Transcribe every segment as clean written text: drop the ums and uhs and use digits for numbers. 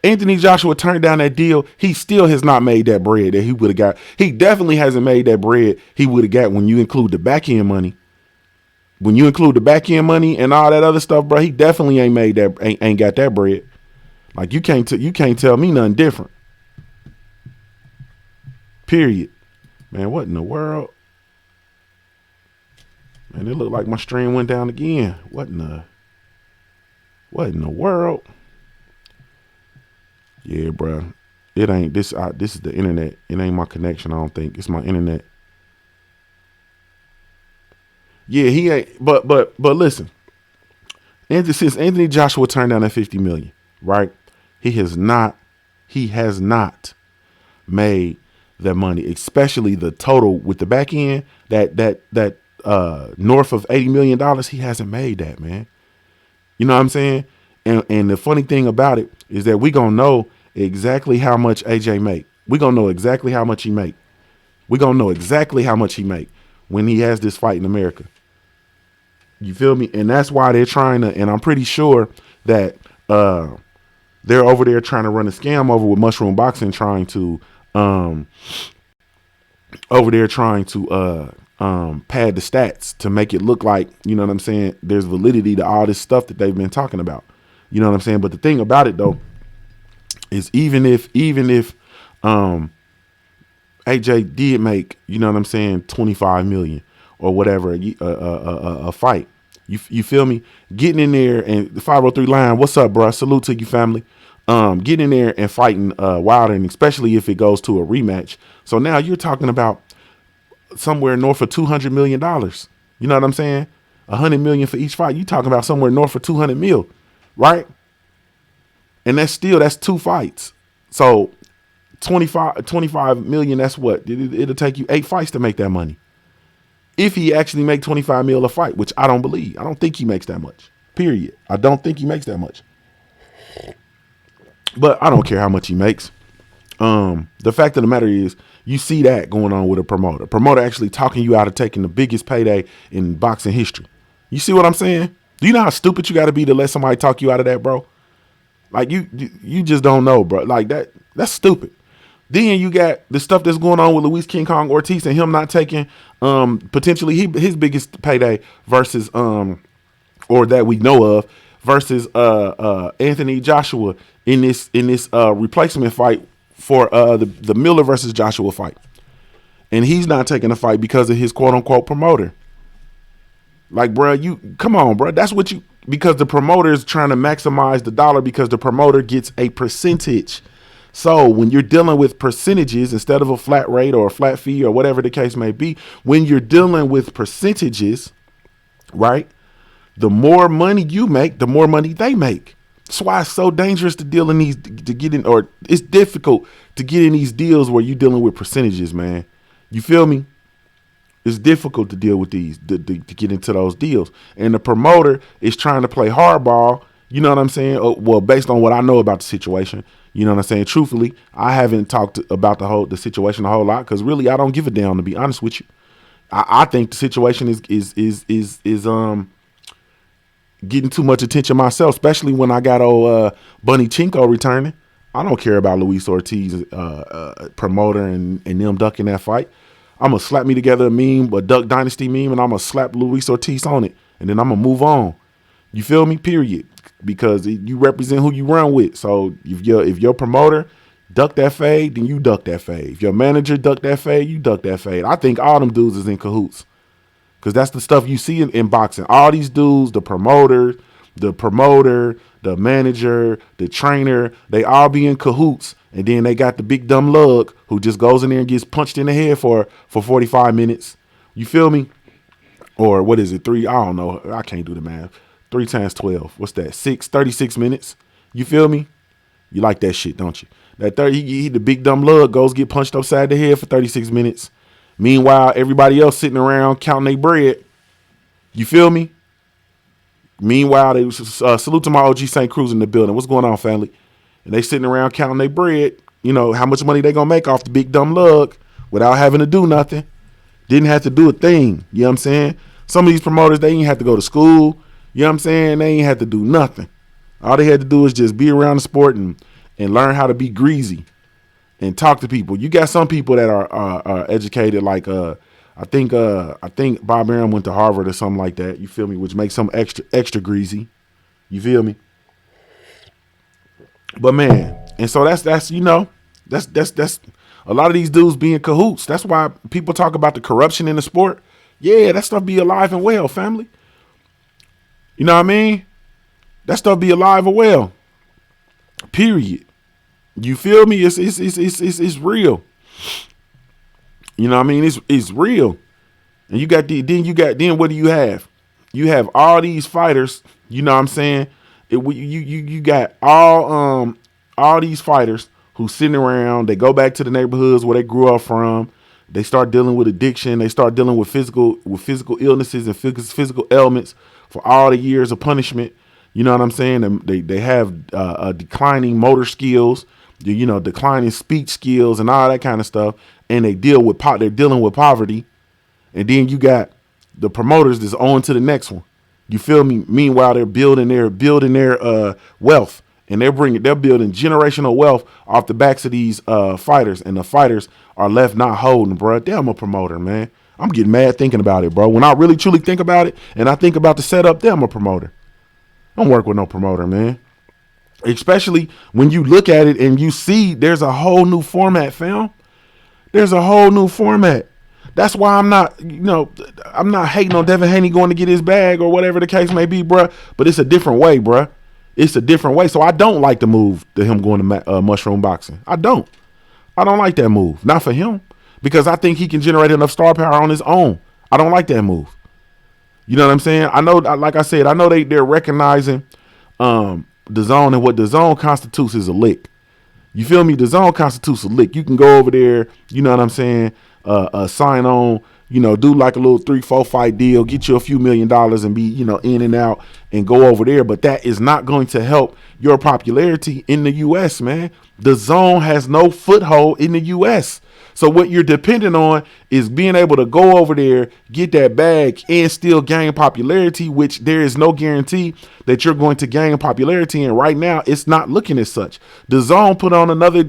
Anthony Joshua turned down that deal. He still has not made that bread that he would have got. He definitely hasn't made that bread he would have got when you include the back end money. When you include the back end money and all that other stuff, bro, he definitely ain't made that, ain't got that bread. Like you can't tell me nothing different. Period. Man, what in the world? Man, it looked like my stream went down again. What in the world? Yeah, bro. It ain't this. This is the internet. It ain't my connection. I don't think it's my internet. Yeah, he ain't. But listen. Since Anthony Joshua turned down that $50 million, right? He has not made that money, especially the total with the back end. That north of $80 million. He hasn't made that, man. You know what I'm saying? And the funny thing about it is that we gonna know exactly how much AJ make. We gonna know exactly how much he make. We gonna know exactly how much he make when he has this fight in America. You feel me? And that's why they're trying to. And I'm pretty sure that they're over there trying to run a scam over with Mushroom Boxing, trying to pad the stats to make it look like, you know what I'm saying, there's validity to all this stuff that they've been talking about. You know what I'm saying? But the thing about it though is even if AJ did make, you know what I'm saying, 25 million or whatever a fight, you feel me? Getting in there and the 503 line, what's up, bro? Salute to you, family. Getting in there and fighting Wilder, and especially if it goes to a rematch. So now you're talking about somewhere north of $200 million. You know what I'm saying? 100 million for each fight. You talking about somewhere north of 200 mil, right? And that's two fights. So 25 million, that's what? It'll take you 8 fights to make that money. If he actually make 25 mil a fight, which I don't believe. I don't think he makes that much. Period. I don't think he makes that much. But I don't care how much he makes. The fact of the matter is, you see that going on with a promoter. Promoter actually talking you out of taking the biggest payday in boxing history. You see what I'm saying? Do you know how stupid you got to be to let somebody talk you out of that, bro? Like you just don't know, bro. Like that's stupid. Then you got the stuff that's going on with Luis King Kong Ortiz and him not taking potentially his biggest payday versus or that we know of versus Anthony Joshua in this replacement fight for the Miller versus Joshua fight. And he's not taking a fight because of his quote unquote promoter. Like, bro, you come on, bro. That's what because the promoter is trying to maximize the dollar because the promoter gets a percentage. So when you're dealing with percentages instead of a flat rate or a flat fee or whatever the case may be, when you're dealing with percentages, right? The more money you make, the more money they make. That's why it's so dangerous to deal in or it's difficult to get in these deals where you're dealing with percentages, man. You feel me? It's difficult to deal with these, to get into those deals. And the promoter is trying to play hardball. You know what I'm saying? Well, based on what I know about the situation, you know what I'm saying? Truthfully, I haven't talked about the situation a whole lot because really I don't give a damn, to be honest with you. I think the situation is getting too much attention myself, especially when I got Bunny Chinko returning. I don't care about Luis Ortiz promoter and them ducking that fight. I'm going to slap me together a meme, a Duck Dynasty meme, and I'm going to slap Luis Ortiz on it. And then I'm going to move on. You feel me? Period. Because you represent who you run with. So if your promoter duck that fade, then you duck that fade. If your manager duck that fade, you duck that fade. I think all them dudes is in cahoots. Because that's the stuff you see in boxing. All these dudes, the promoter, the manager, the trainer, they all be in cahoots. And then they got the big dumb lug who just goes in there and gets punched in the head for 45 minutes. You feel me? Or what is it? 3? I don't know. I can't do the math. 3 times 12. What's that? 36 minutes. You feel me? You like that shit, don't you? That 30, he the big dumb lug goes get punched upside the head for 36 minutes. Meanwhile, everybody else sitting around counting their bread. You feel me? Meanwhile, they salute to my OG St. Cruz in the building. What's going on, family? And they sitting around counting their bread. You know, how much money they going to make off the big dumb lug without having to do nothing. Didn't have to do a thing. You know what I'm saying? Some of these promoters, they ain't have to go to school. You know what I'm saying? They ain't have to do nothing. All they had to do is just be around the sport and and learn how to be greasy and talk to people. You got some people that are educated, like I think Bob Arum went to Harvard or something like that. You feel me? Which makes them extra greasy. You feel me? But man, and so that's that's a lot of these dudes being cahoots. That's why people talk about the corruption in the sport. Yeah, that stuff be alive and well, family. You know what I mean? That stuff be alive and well. Period. You feel me? It's real. You know what I mean? It's real. And you got then what do you have? You have all these fighters. You know what I'm saying? You got all these fighters who sitting around. They go back to the neighborhoods where they grew up from. They start dealing with addiction. They start dealing with physical illnesses and physical ailments for all the years of punishment. You know what I'm saying? And they have declining motor skills, declining speech skills and all that kind of stuff. And they're dealing with poverty. And then you got the promoters that's on to the next one. You feel me? Meanwhile, they're building their wealth, and they're building generational wealth off the backs of these fighters, and the fighters are left not holding, bro. Damn, a promoter, man. I'm getting mad thinking about it, bro. When I really truly think about it, and I think about the setup, damn, a promoter. I don't work with no promoter, man. Especially when you look at it and you see there's a whole new format, fam. There's a whole new format. That's why I'm not hating on Devin Haney going to get his bag or whatever the case may be, bruh. But it's a different way, bruh. It's a different way. So I don't like the move to him going to mushroom boxing. I don't like that move. Not for him, because I think he can generate enough star power on his own. I don't like that move. You know what I'm saying? I know, like I said, I know they're recognizing the zone, and what the zone constitutes is a lick. You feel me? The zone constitutes a lick. You can go over there, you know what I'm saying? Sign on, do like a little 3-4 fight deal, get you a few $1 million and be, in and out and go over there. But that is not going to help your popularity in the U.S., man. The zone has no foothold in the U.S. So what you're dependent on is being able to go over there, get that bag, and still gain popularity, which there is no guarantee that you're going to gain popularity. And right now, it's not looking as such. The zone put on another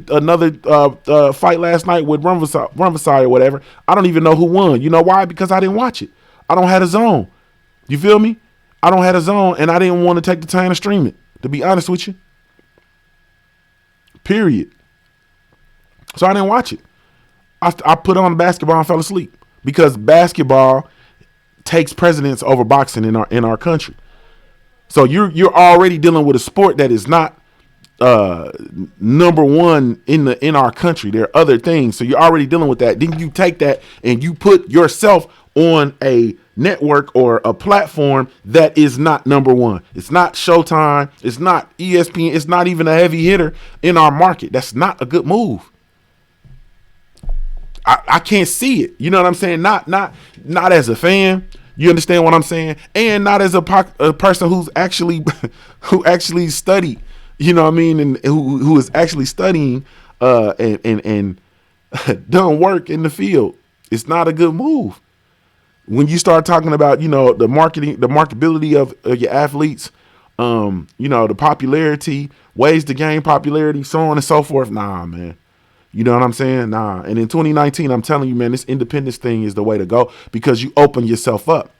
fight last night with Rumvasai or whatever. I don't even know who won. You know why? Because I didn't watch it. I don't have a zone. You feel me? I don't have a zone, and I didn't want to take the time to stream it, to be honest with you. Period. So I didn't watch it. I put on basketball and fell asleep, because basketball takes precedence over boxing in our country. So you're already dealing with a sport that is not number one in our country. There are other things. So you're already dealing with that. Then you take that and you put yourself on a network or a platform that is not number one. It's not Showtime. It's not ESPN. It's not even a heavy hitter in our market. That's not a good move. I can't see it. You know what I'm saying? Not as a fan. You understand what I'm saying? And not as a person who's actually who actually studied. You know what I mean? And who is actually studying and done work in the field. It's not a good move. When you start talking about, the marketability of your athletes, the popularity, ways to gain popularity, so on and so forth. Nah, man. You know what I'm saying? Nah. And in 2019, I'm telling you, man, this independence thing is the way to go, because you open yourself up.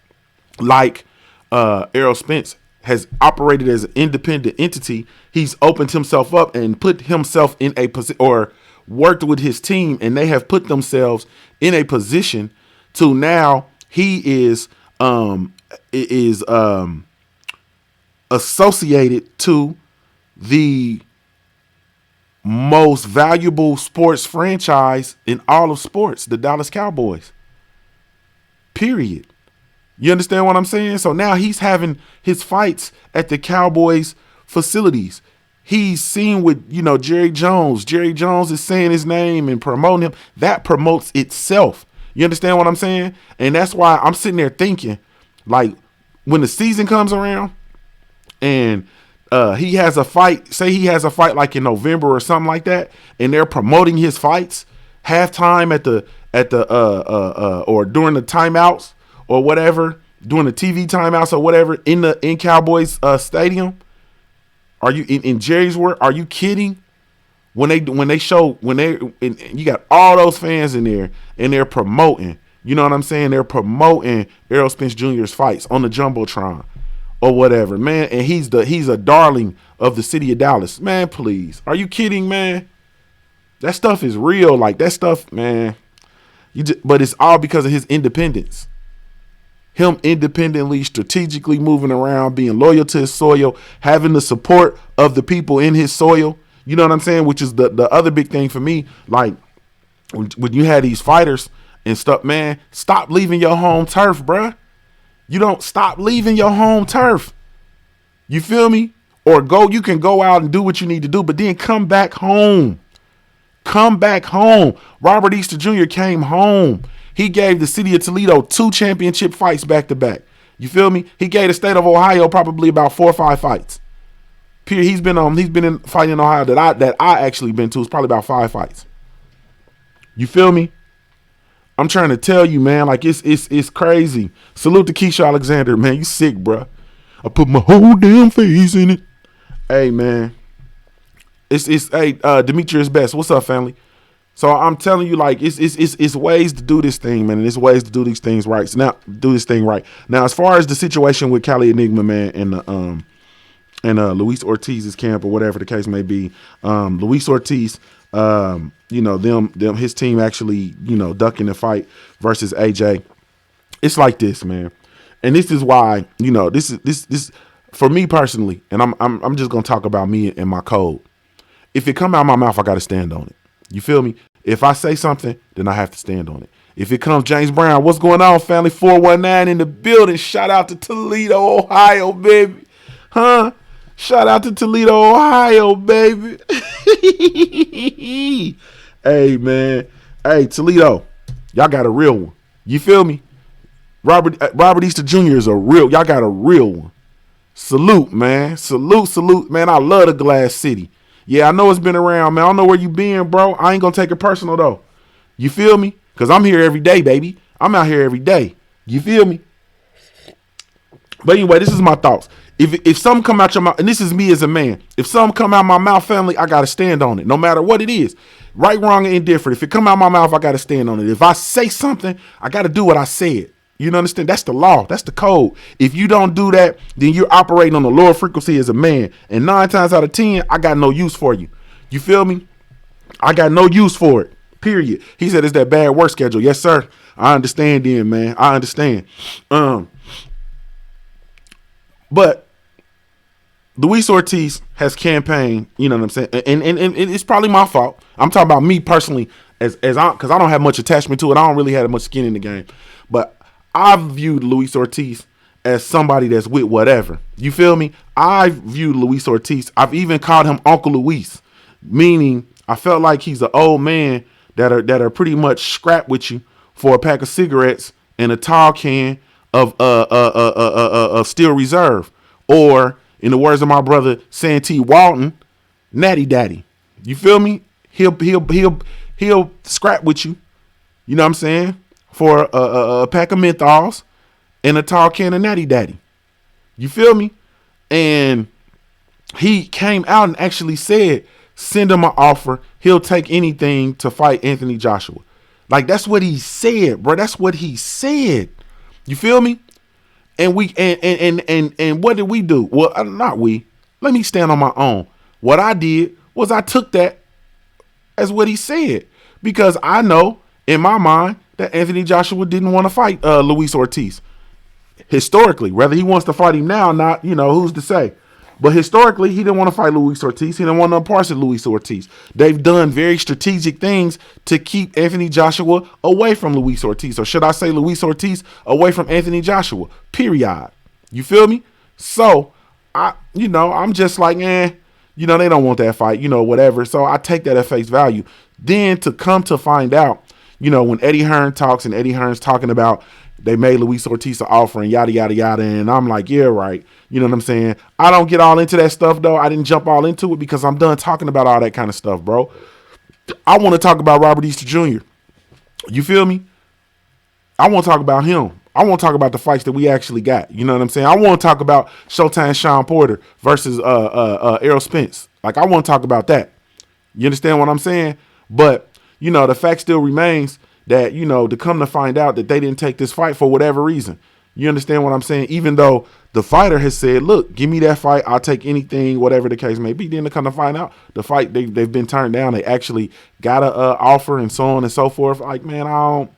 Like Errol Spence has operated as an independent entity. He's opened himself up and put himself in a position, or worked with his team, and they have put themselves in a position to now he is associated to the most valuable sports franchise in all of sports, the Dallas Cowboys. Period. You understand what I'm saying? So now he's having his fights at the Cowboys facilities. He's seen with, Jerry Jones. Jerry Jones is saying his name and promoting him. That promotes itself. You understand what I'm saying? And that's why I'm sitting there thinking, like, when the season comes around and he has a fight, say he has a fight like in November or something like that, and they're promoting his fights halftime at the or during the timeouts or whatever, during the TV timeouts or whatever in Cowboys stadium. Are you in Jerry's work? Are you kidding? You got all those fans in there and they're promoting. You know what I'm saying? They're promoting Errol Spence Jr.'s fights on the Jumbotron or whatever, man. And he's a darling of the city of Dallas. Man, please. Are you kidding, man? That stuff is real. Like, that stuff, man. But it's all because of his independence. Him independently, strategically moving around, being loyal to his soil, having the support of the people in his soil. You know what I'm saying? Which is the other big thing for me. Like, when you had these fighters and stuff, man, stop leaving your home turf, bruh. You don't stop leaving your home turf. You feel me? Or you can go out and do what you need to do, but then come back home. Come back home. Robert Easter Jr. came home. He gave the city of Toledo 2 championship fights back to back. You feel me? He gave the state of Ohio probably about 4 or 5 fights. He's been in fighting in Ohio that I actually been to. It's probably about 5 fights. You feel me? I'm trying to tell you, man, like it's crazy. Salute to Keisha Alexander, man. You sick, bro. I put my whole damn face in it. Hey, man. Demetrius Best. What's up, family? So I'm telling you, like, it's ways to do this thing, man, and it's ways to do these things right. So now, do this thing right. Now, as far as the situation with Cali Enigma, man, and Luis Ortiz's camp or whatever the case may be, Luis Ortiz, his team actually, ducking the fight versus AJ. It's like this, man, and this is why, this for me personally, and I'm just gonna talk about me and my code. If it come out of my mouth, I got to stand on it. You feel me? If I say something, then I have to stand on it. If it comes James Brown, what's going on, family? 419 in the building. Shout out to Toledo, Ohio, baby. Huh? Shout out to Toledo, Ohio, baby. Hey, man. Hey, Toledo, y'all got a real one. You feel me? Robert Easter Jr. is y'all got a real one. Salute, man. Salute, man. I love the Glass City. Yeah, I know it's been around, man. I don't know where you been, bro. I ain't going to take it personal, though. You feel me? Because I'm here every day, baby. I'm out here every day. You feel me? But anyway, this is my thoughts. If something come out your mouth, and this is me as a man, if something come out my mouth, family, I got to stand on it, no matter what it is. Right, wrong, or indifferent. If it come out my mouth, I got to stand on it. If I say something, I got to do what I said. You know, understand? That's the law. That's the code. If you don't do that, then you're operating on a lower frequency as a man. And 9 times out of 10, I got no use for you. You feel me? I got no use for it. Period. He said it's that bad work schedule. Yes, sir. I understand then, man. I understand. But Luis Ortiz has campaigned, you know what I'm saying? And it's probably my fault. I'm talking about me personally because I don't have much attachment to it. I don't really have much skin in the game. But I've viewed Luis Ortiz as somebody that's with whatever. You feel me? I viewed Luis Ortiz. I've even called him Uncle Luis, meaning I felt like he's an old man that are pretty much scrapped with you for a pack of cigarettes and a tall can of Steel Reserve, or in the words of my brother Santee Walton, Natty Daddy. You feel me? He'll scrap with you. You know what I'm saying? For a pack of menthols and a tall can of Natty Daddy. You feel me? And he came out and actually said, send him an offer. He'll take anything to fight Anthony Joshua. Like, that's what he said, bro. That's what he said. You feel me? And what did we do? Well, not we. Let me stand on my own. What I did was I took that as what he said, because I know in my mind that Anthony Joshua didn't want to fight Luis Ortiz. Historically, whether he wants to fight him now or not, who's to say? But historically, he didn't want to fight Luis Ortiz. He didn't want no parts of Luis Ortiz. They've done very strategic things to keep Anthony Joshua away from Luis Ortiz. Or should I say Luis Ortiz away from Anthony Joshua? Period. You feel me? So, I'm just like, they don't want that fight, whatever. So I take that at face value. Then to come to find out, when Eddie Hearn talks and Eddie Hearn's talking about they made Luis Ortiz an offer and yada, yada, yada. And I'm like, yeah, right. You know what I'm saying? I don't get all into that stuff, though. I didn't jump all into it because I'm done talking about all that kind of stuff, bro. I want to talk about Robert Easter Jr. You feel me? I want to talk about him. I want to talk about the fights that we actually got. You know what I'm saying? I want to talk about Showtime Sean Porter versus Errol Spence. Like, I want to talk about that. You understand what I'm saying? But, you know, the fact still remains that, you know, to come to find out that they didn't take this fight for whatever reason. You understand what I'm saying? Even though the fighter has said, look, give me that fight. I'll take anything, whatever the case may be. Then to come to find out the fight, they've been turned down. They actually got a offer and so on and so forth. Like, man,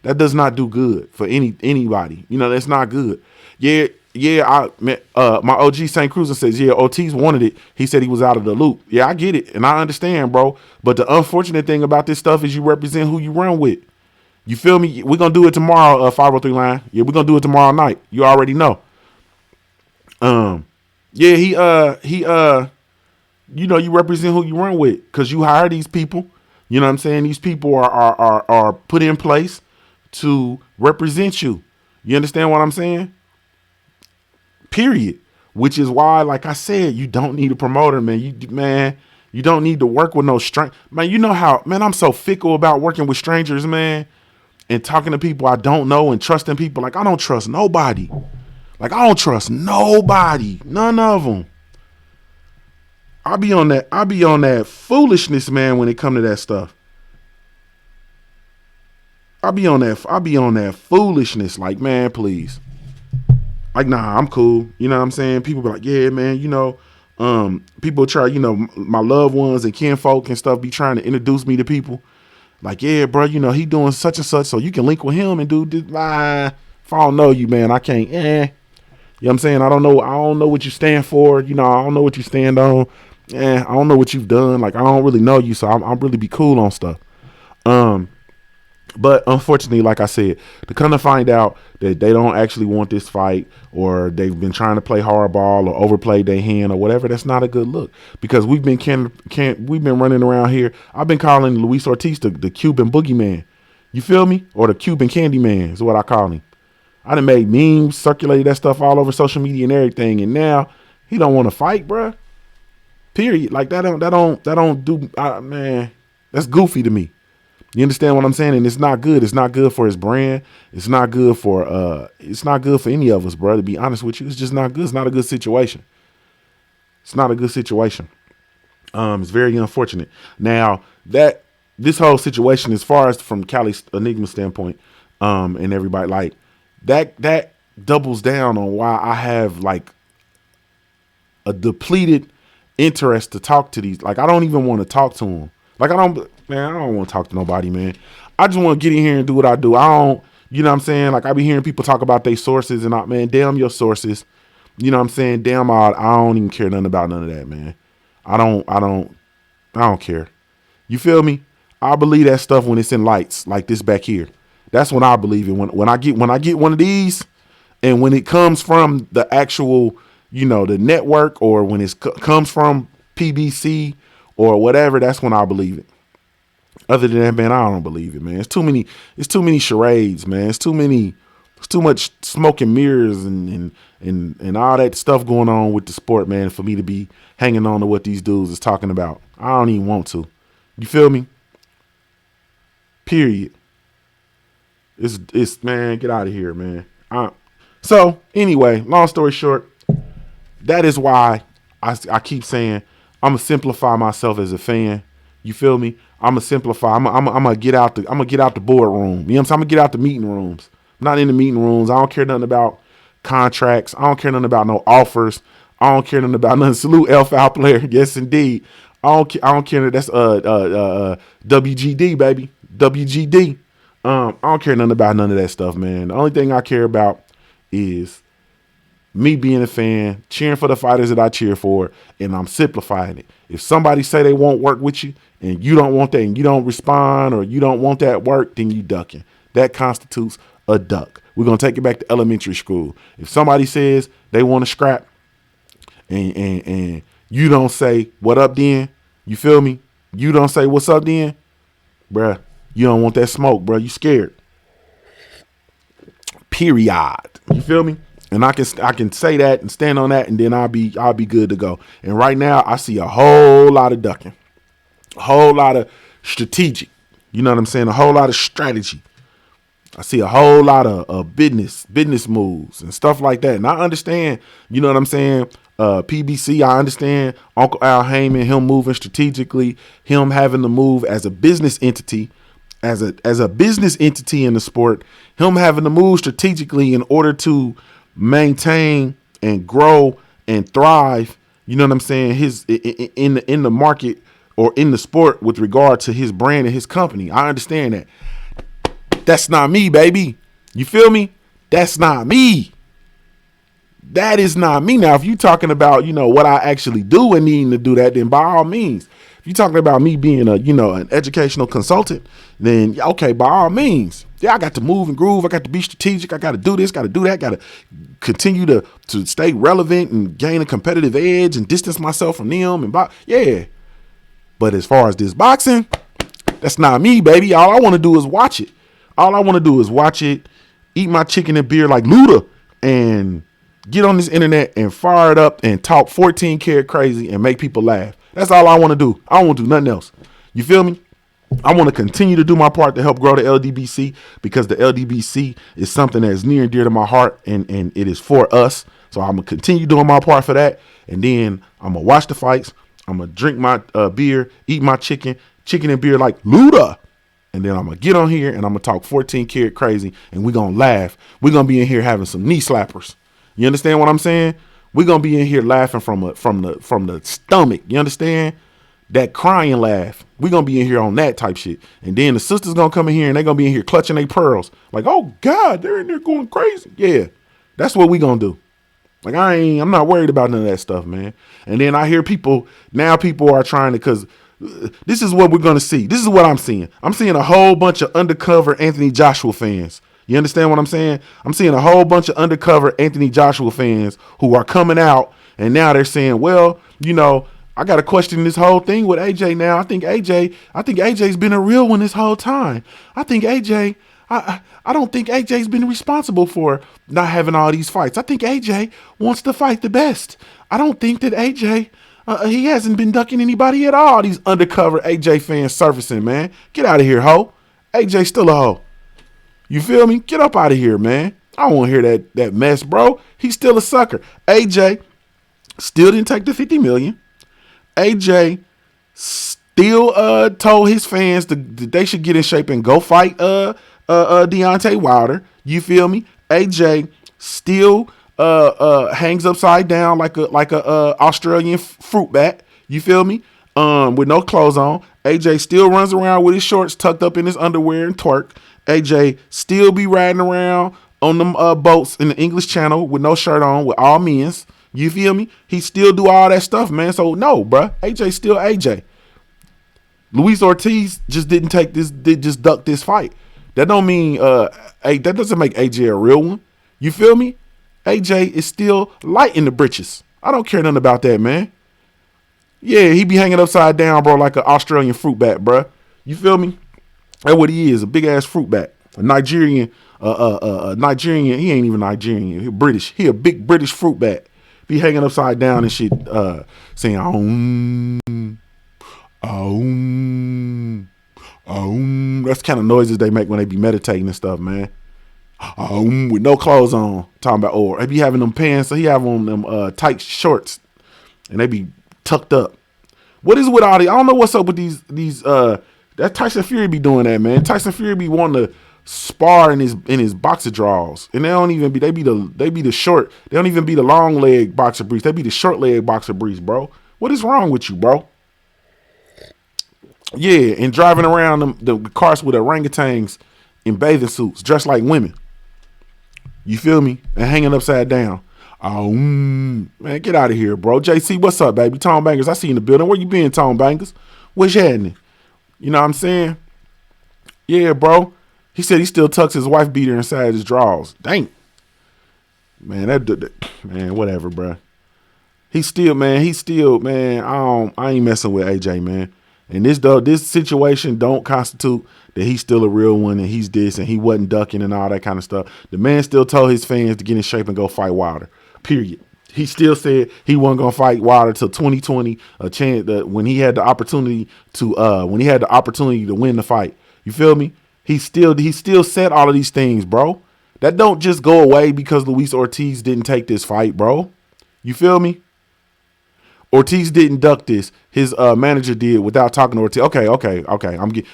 that does not do good for anybody. You know, that's not good. Yeah, my OG St. Cruz says, yeah, Ortiz wanted it. He said he was out of the loop. Yeah, I get it. And I understand, bro. But the unfortunate thing about this stuff is you represent who you run with. You feel me? We're going to do it tomorrow, 503 line. Yeah, we're going to do it tomorrow night. You already know. Yeah, you know, you represent who you run with because you hire these people. You know what I'm saying? These people are put in place to represent you. You understand what I'm saying? Period. Which is why, like I said, you don't need a promoter, man. You don't need to work with no stranger. Man, you know how, man, I'm so fickle about working with strangers, man, and talking to people I don't know and trusting people. Like, I don't trust nobody. Like, I don't trust nobody. None of them. I be on that foolishness, man, when it come to that stuff. I be on that foolishness. Like, man, please. Like, nah, I'm cool. You know what I'm saying? People be like, yeah, man, you know, people try, you know, my loved ones and kinfolk and stuff be trying to introduce me to people. Like, yeah, bro, you know, he doing such and such, so you can link with him and do this. If I don't know you, man, I can't. You know what I'm saying? I don't know what you stand for. You know, I don't know what you stand on. I don't know what you've done. Like, I don't really know you, so I'm really be cool on stuff. But unfortunately, like I said, to come to find out that they don't actually want this fight, or they've been trying to play hardball or overplay their hand or whatever, that's not a good look. Because we've been running around here. I've been calling Luis Ortiz the Cuban boogeyman. You feel me? Or the Cuban candy man is what I call him. I done made memes, circulated that stuff all over social media and everything, and now he don't want to fight, bruh. Period. Like, that don't do, man. That's goofy to me. You understand what I'm saying? And it's not good. It's not good for his brand. It's not good for any of us, bro. To be honest with you, it's just not good. It's not a good situation. It's not a good situation. It's very unfortunate. Now that this whole situation, as far as from Cali's Enigma standpoint, and everybody, like that doubles down on why I have like a depleted interest to talk to these. Like, I don't even want to talk to them. Like, I don't want to talk to nobody, man. I just want to get in here and do what I do. I don't, you know what I'm saying? Like, I be hearing people talk about their sources and man, damn your sources. You know what I'm saying? Damn, I don't even care nothing about none of that, man. I don't care. You feel me? I believe that stuff when it's in lights like this back here. That's when I believe it. When I get one of these, and when it comes from the actual, you know, the network, or when it comes from PBC or whatever, that's when I believe it. Other than that, man, I don't believe it, man. It's too many charades, man. It's too much smoke and mirrors and all that stuff going on with the sport, man, for me to be hanging on to what these dudes is talking about. I don't even want to. You feel me? Period. It's man, get out of here, man. So anyway, long story short, that is why I keep saying I'm gonna simplify myself as a fan. You feel me? I'm gonna simplify. I'm gonna get out the boardroom. You know what I'm saying? I'm gonna get out the meeting rooms. I'm not in the meeting rooms. I don't care nothing about contracts. I don't care nothing about no offers. I don't care nothing about nothing. Salute L Foul player. Yes, indeed. I don't care. That's WGD, baby. WGD. I don't care nothing about none of that stuff, man. The only thing I care about is me being a fan, cheering for the fighters that I cheer for, and I'm simplifying it. If somebody say they won't work with you and you don't want that and you don't respond or you don't want that work, then you ducking. That constitutes a duck. We're going to take it back to elementary school. If somebody says they want to scrap and you don't say, what up then? You feel me? You don't say, what's up then? Bruh, you don't want that smoke, bruh. You scared. Period. You feel me? And I can say that and stand on that, and then I'll be good to go. And right now, I see a whole lot of ducking, a whole lot of strategic. You know what I'm saying? A whole lot of strategy. I see a whole lot of business moves and stuff like that. And I understand, you know what I'm saying? PBC, I understand Uncle Al Heyman, him moving strategically, him having to move as a business entity, as a business entity in the sport, him having to move strategically in order to maintain and grow and thrive. You know what I'm saying? His in the market or in the sport with regard to his brand and his company. I understand that. That's not me, baby. You feel me? That's not me. That is not me. Now, if you're talking about, what I actually do and needing to do that, then by all means. If you're talking about me being an educational consultant, then okay, by all means. Yeah, I got to move and groove. I got to be strategic. I got to do this, got to do that, got to continue to stay relevant and gain a competitive edge and distance myself from them. Yeah. But as far as this boxing, that's not me, baby. All I want to do is watch it. All I want to do is watch it, eat my chicken and beer like Luda, and get on this internet and fire it up and talk 14 karat crazy and make people laugh. That's all I want to do. I don't want to do nothing else. You feel me? I want to continue to do my part to help grow the LDBC, because the LDBC is something that is near and dear to my heart, and it is for us. So I'm going to continue doing my part for that. And then I'm going to watch the fights. I'm going to drink my beer, eat my chicken and beer like Luda. And then I'm going to get on here and I'm going to talk 14 karat crazy, and we're going to laugh. We're going to be in here having some knee slappers. You understand what I'm saying? We're going to be in here laughing from the stomach. You understand? That crying laugh. We're going to be in here on that type shit. And then the sisters going to come in here and they're going to be in here clutching their pearls. Like, oh God, they're in there going crazy. Yeah, that's what we going to do. Like, I'm not worried about none of that stuff, man. And then I hear people are trying to, because this is what we're going to see. This is what I'm seeing. I'm seeing a whole bunch of undercover Anthony Joshua fans. You understand what I'm saying? I'm seeing a whole bunch of undercover Anthony Joshua fans who are coming out, and now they're saying, well, I got to question this whole thing with AJ now. I think AJ's been a real one this whole time. I think AJ, I don't think AJ's been responsible for not having all these fights. I think AJ wants to fight the best. I don't think that AJ, he hasn't been ducking anybody at all. These undercover AJ fans surfacing, man. Get out of here, ho. AJ still a hoe. You feel me? Get up out of here, man. I don't want to hear that mess, bro. He's still a sucker. AJ still didn't take the $50 million. AJ still told his fans that they should get in shape and go fight Deontay Wilder. You feel me? AJ still hangs upside down like a Australian fruit bat. You feel me? With no clothes on. AJ still runs around with his shorts tucked up in his underwear and twerk. AJ still be riding around on them boats in the English Channel with no shirt on, with all men's. You feel me? He still do all that stuff, man. So no, bruh. AJ still AJ. Luis Ortiz just just ducked this fight. That don't mean that doesn't make AJ a real one. You feel me? AJ is still light in the britches. I don't care nothing about that, man. Yeah, he be hanging upside down, bro, like an Australian fruit bat, bruh. You feel me? That's what he is, a big ass fruit bat. A Nigerian, Nigerian, he ain't even Nigerian, he British. He a big British fruit bat. Be hanging upside down and shit, saying that's the kind of noises they make when they be meditating and stuff, man. With no clothes on. Talking about, or they be having them pants, so he have on them tight shorts, and they be tucked up. What is with all these? I don't know what's up with these that Tyson Fury be doing that, man. Tyson Fury be wanting to spar in his boxer draws, and they don't even be they be the short. They don't even be the long leg boxer briefs. They be the short leg boxer briefs, bro. What is wrong with you, bro? Yeah, and driving around the cars with orangutans in bathing suits, dressed like women. You feel me? And hanging upside down. Man, get out of here, bro. JC, what's up, baby? Tom Bangers, I see you in the building. Where you been, Tom Bangers? What's happening? You know what I'm saying? Yeah, bro. He said he still tucks his wife beater inside his drawers. Dang. Man, man, whatever, bro. He's still, man. I ain't messing with AJ, man. And this situation don't constitute that he's still a real one and he's this and he wasn't ducking and all that kind of stuff. The man still told his fans to get in shape and go fight Wilder. Period. He still said he wasn't gonna fight Wilder till 2020, a chance that when he had the opportunity to win the fight. You feel me? He still said all of these things, bro. That don't just go away because Luis Ortiz didn't take this fight, bro. You feel me? Ortiz didn't duck this. His manager did without talking to Ortiz. Okay.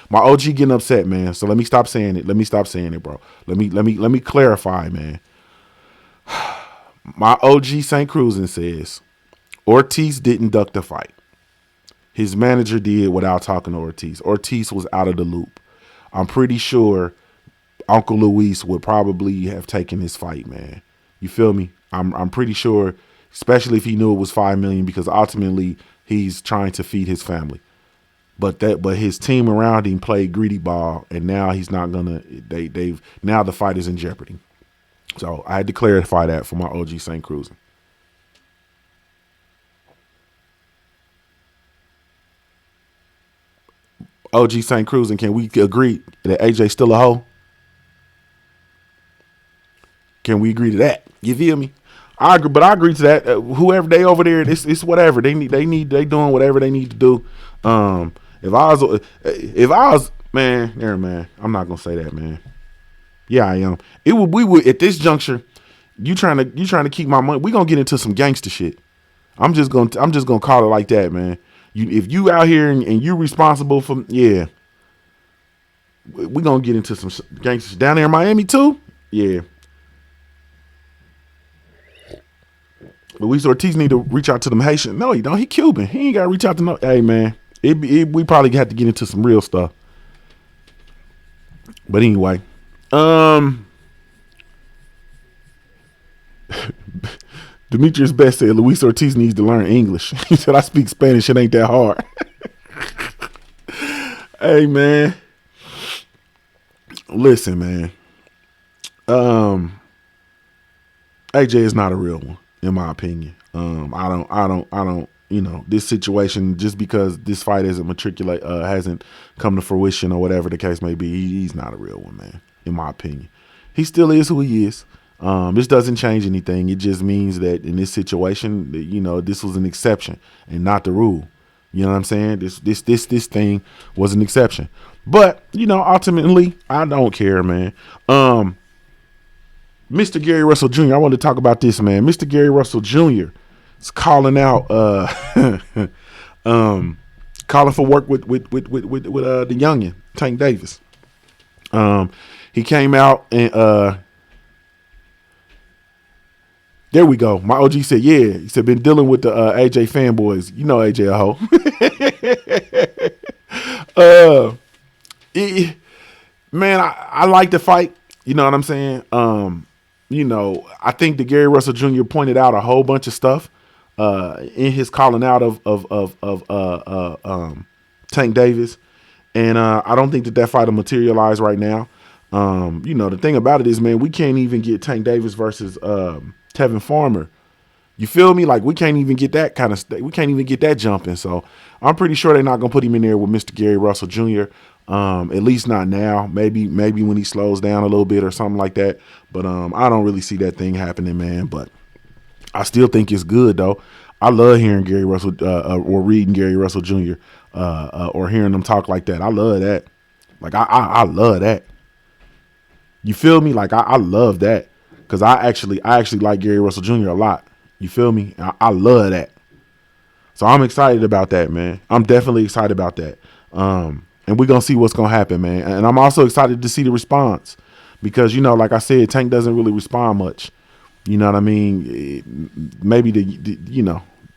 My OG getting upset, man. So let me stop saying it. Bro. Let me clarify, man. My OG St. Cruzan says Ortiz didn't duck the fight. His manager did without talking to Ortiz. Ortiz was out of the loop. I'm pretty sure Uncle Luis would probably have taken his fight, man. You feel me? I'm pretty sure, especially if he knew it was $5 million, because ultimately he's trying to feed his family. But his team around him played greedy ball, and now he's not gonna. Now the fight is in jeopardy. So I had to clarify that for my OG St. Cruzan. OG St. Cruzan, can we agree that AJ still a hoe? Can we agree to that? You feel me? I agree, but I agree to that. Whoever they over there, it's whatever they doing whatever they need to do. If I was, man, I'm not gonna say that, man. Yeah, I am. We would at this juncture. You trying to keep my money? We gonna get into some gangster shit. I'm just gonna call it like that, man. If you out here and you responsible for, yeah, we gonna get into some gangster shit. Down there in Miami too. Yeah. Luis Ortiz need to reach out to them Haitian. No, he don't. He Cuban. He ain't got to reach out to no. Hey, man, we probably have to get into some real stuff. But anyway, Demetrius Best said Luis Ortiz needs to learn English. He said, I speak Spanish. It ain't that hard. Hey, man. Listen, man. AJ is not a real one, in my opinion. I don't, this situation, just because this fight hasn't come to fruition or whatever the case may be, he's not a real one, man, in my opinion. He still is who he is. This doesn't change anything. It just means that in this situation, this was an exception and not the rule. You know what I'm saying? This thing was an exception. But, ultimately, I don't care, man. Mr. Gary Russell Jr., I want to talk about this, man. Mr. Gary Russell Jr. is calling out, calling for work with the youngin, Tank Davis. He came out and there we go. My OG said, yeah. He said, been dealing with the AJ fanboys. You know AJ a hoe. Man, I like the fight. You know what I'm saying? I think that Gary Russell Jr. pointed out a whole bunch of stuff in his calling out of Tank Davis, and I don't think that fight will materialize right now. The thing about it is, man, we can't even get Tank Davis versus Tevin Farmer. You feel me? Like, we can't even get that kind of we can't even get that jumping. So I'm pretty sure they're not gonna put him in there with Mr. Gary Russell Jr. At least not now. Maybe when he slows down a little bit or something like that. But I don't really see that thing happening, man. But I still think it's good though. I love hearing Gary Russell or reading Gary Russell Jr. Or hearing them talk like that. I love that. Like I love that. You feel me? Like I love that, because I actually like Gary Russell Jr. a lot. You feel me? I love that. So I'm excited about that, man. I'm definitely excited about that. And we're going to see what's going to happen, man. And I'm also excited to see the response, because, like I said, Tank doesn't really respond much. You know what I mean? Maybe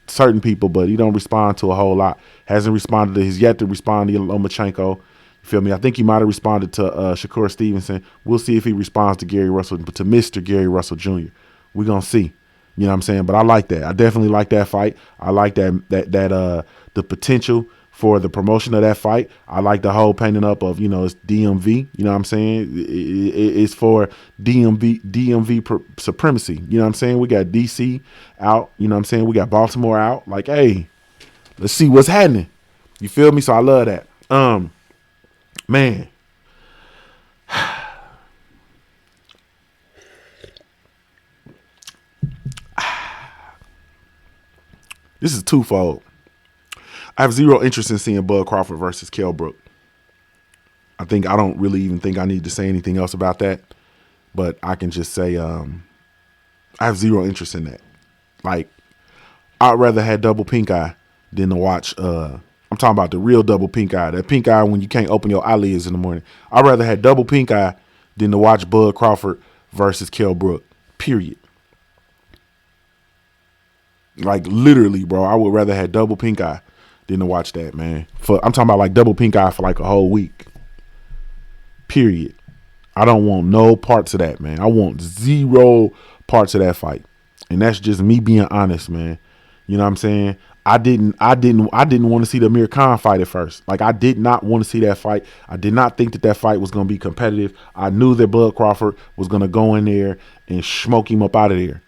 certain people, but he don't respond to a whole lot. Hasn't responded to, he's yet to respond to Lomachenko. You feel me? I think he might have responded to Shakur Stevenson. We'll see if he responds to Gary Russell, to Mr. Gary Russell Jr. We're going to see. You know what I'm saying? But I like that. I definitely like that fight. I like that the potential for the promotion of that fight. I like the whole painting up of, it's DMV. You know what I'm saying? It's for DMV supremacy. You know what I'm saying? We got DC out. You know what I'm saying? We got Baltimore out. Like, hey, let's see what's happening. You feel me? So I love that. Man. This is twofold. I have zero interest in seeing Bud Crawford versus Kell Brook. I don't really even think I need to say anything else about that. But I can just say I have zero interest in that. Like, I'd rather have double pink eye than to watch. I'm talking about the real double pink eye. That pink eye when you can't open your eyelids in the morning. I'd rather have double pink eye than to watch Bud Crawford versus Kell Brook. Period. Like literally, bro. I would rather have double pink eye than to watch that, man. I'm talking about like double pink eye for like a whole week. Period. I don't want no parts of that, man. I want zero parts of that fight. And that's just me being honest, man. You know what I'm saying? I didn't want to see the Amir Khan fight at first. Like, I did not want to see that fight. I did not think that fight was going to be competitive. I knew that Bud Crawford was going to go in there and smoke him up out of there.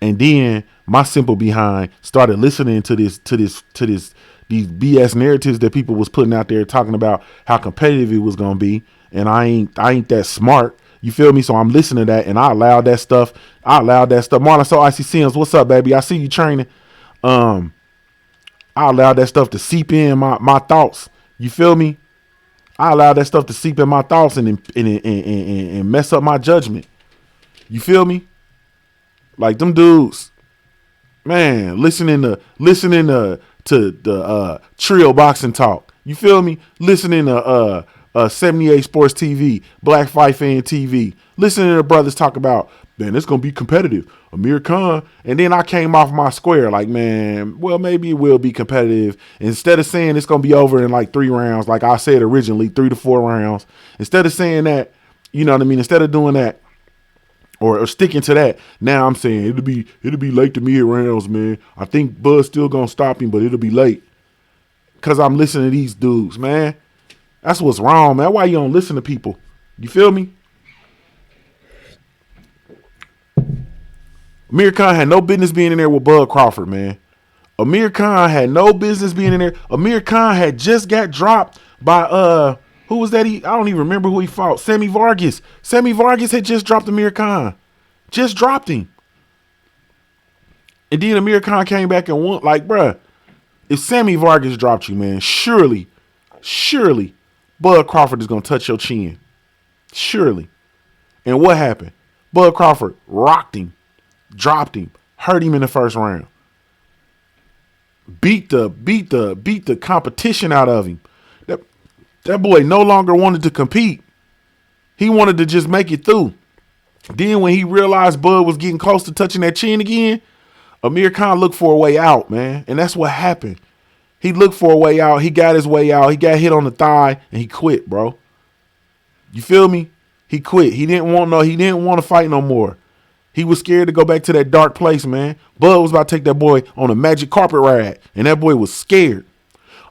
And then my simple behind started listening to these BS narratives that people was putting out there talking about how competitive it was going to be. And I ain't that smart. You feel me? So I'm listening to that, and I allowed that stuff. Marlon, so Icy Sims, what's up, baby? I see you training. I allowed that stuff to seep in my thoughts. You feel me? I allowed that stuff to seep in my thoughts and mess up my judgment. You feel me? Like them dudes, man, listening to the TRILL boxing talk. You feel me? Listening to 78 Sports TV, Black Fight Fan TV. Listening to the brothers talk about, man, it's gonna be competitive. Amir Khan, and then I came off my square like, man, well, maybe it will be competitive. Instead of saying it's gonna be over in like 3 rounds, like I said originally, 3 to 4 rounds. Instead of saying that, you know what I mean? Instead of doing that or sticking to that, now I'm saying it'll be late to mid rounds, man. I think Bud's still gonna stop him, but it'll be late. Cause I'm listening to these dudes, man. That's what's wrong, man. Why you don't listen to people? You feel me? Amir Khan had no business being in there with Bud Crawford, man. Amir Khan had no business being in there. Amir Khan had just got dropped by who was that? I don't even remember who he fought. Sammy Vargas. Sammy Vargas had just dropped Amir Khan. Just dropped him. And then Amir Khan came back and won. Like, bruh, if Sammy Vargas dropped you, man, surely Bud Crawford is going to touch your chin. Surely. And what happened? Bud Crawford rocked him, dropped him, hurt him in the first round. Beat the competition out of him. That boy no longer wanted to compete. He wanted to just make it through. Then when he realized Bud was getting close to touching that chin again, Amir Khan looked for a way out, man. And that's what happened. He looked for a way out. He got his way out. He got hit on the thigh and he quit, bro. You feel me? He quit. He didn't want to fight no more. He was scared to go back to that dark place, man. Bud was about to take that boy on a magic carpet ride, and that boy was scared.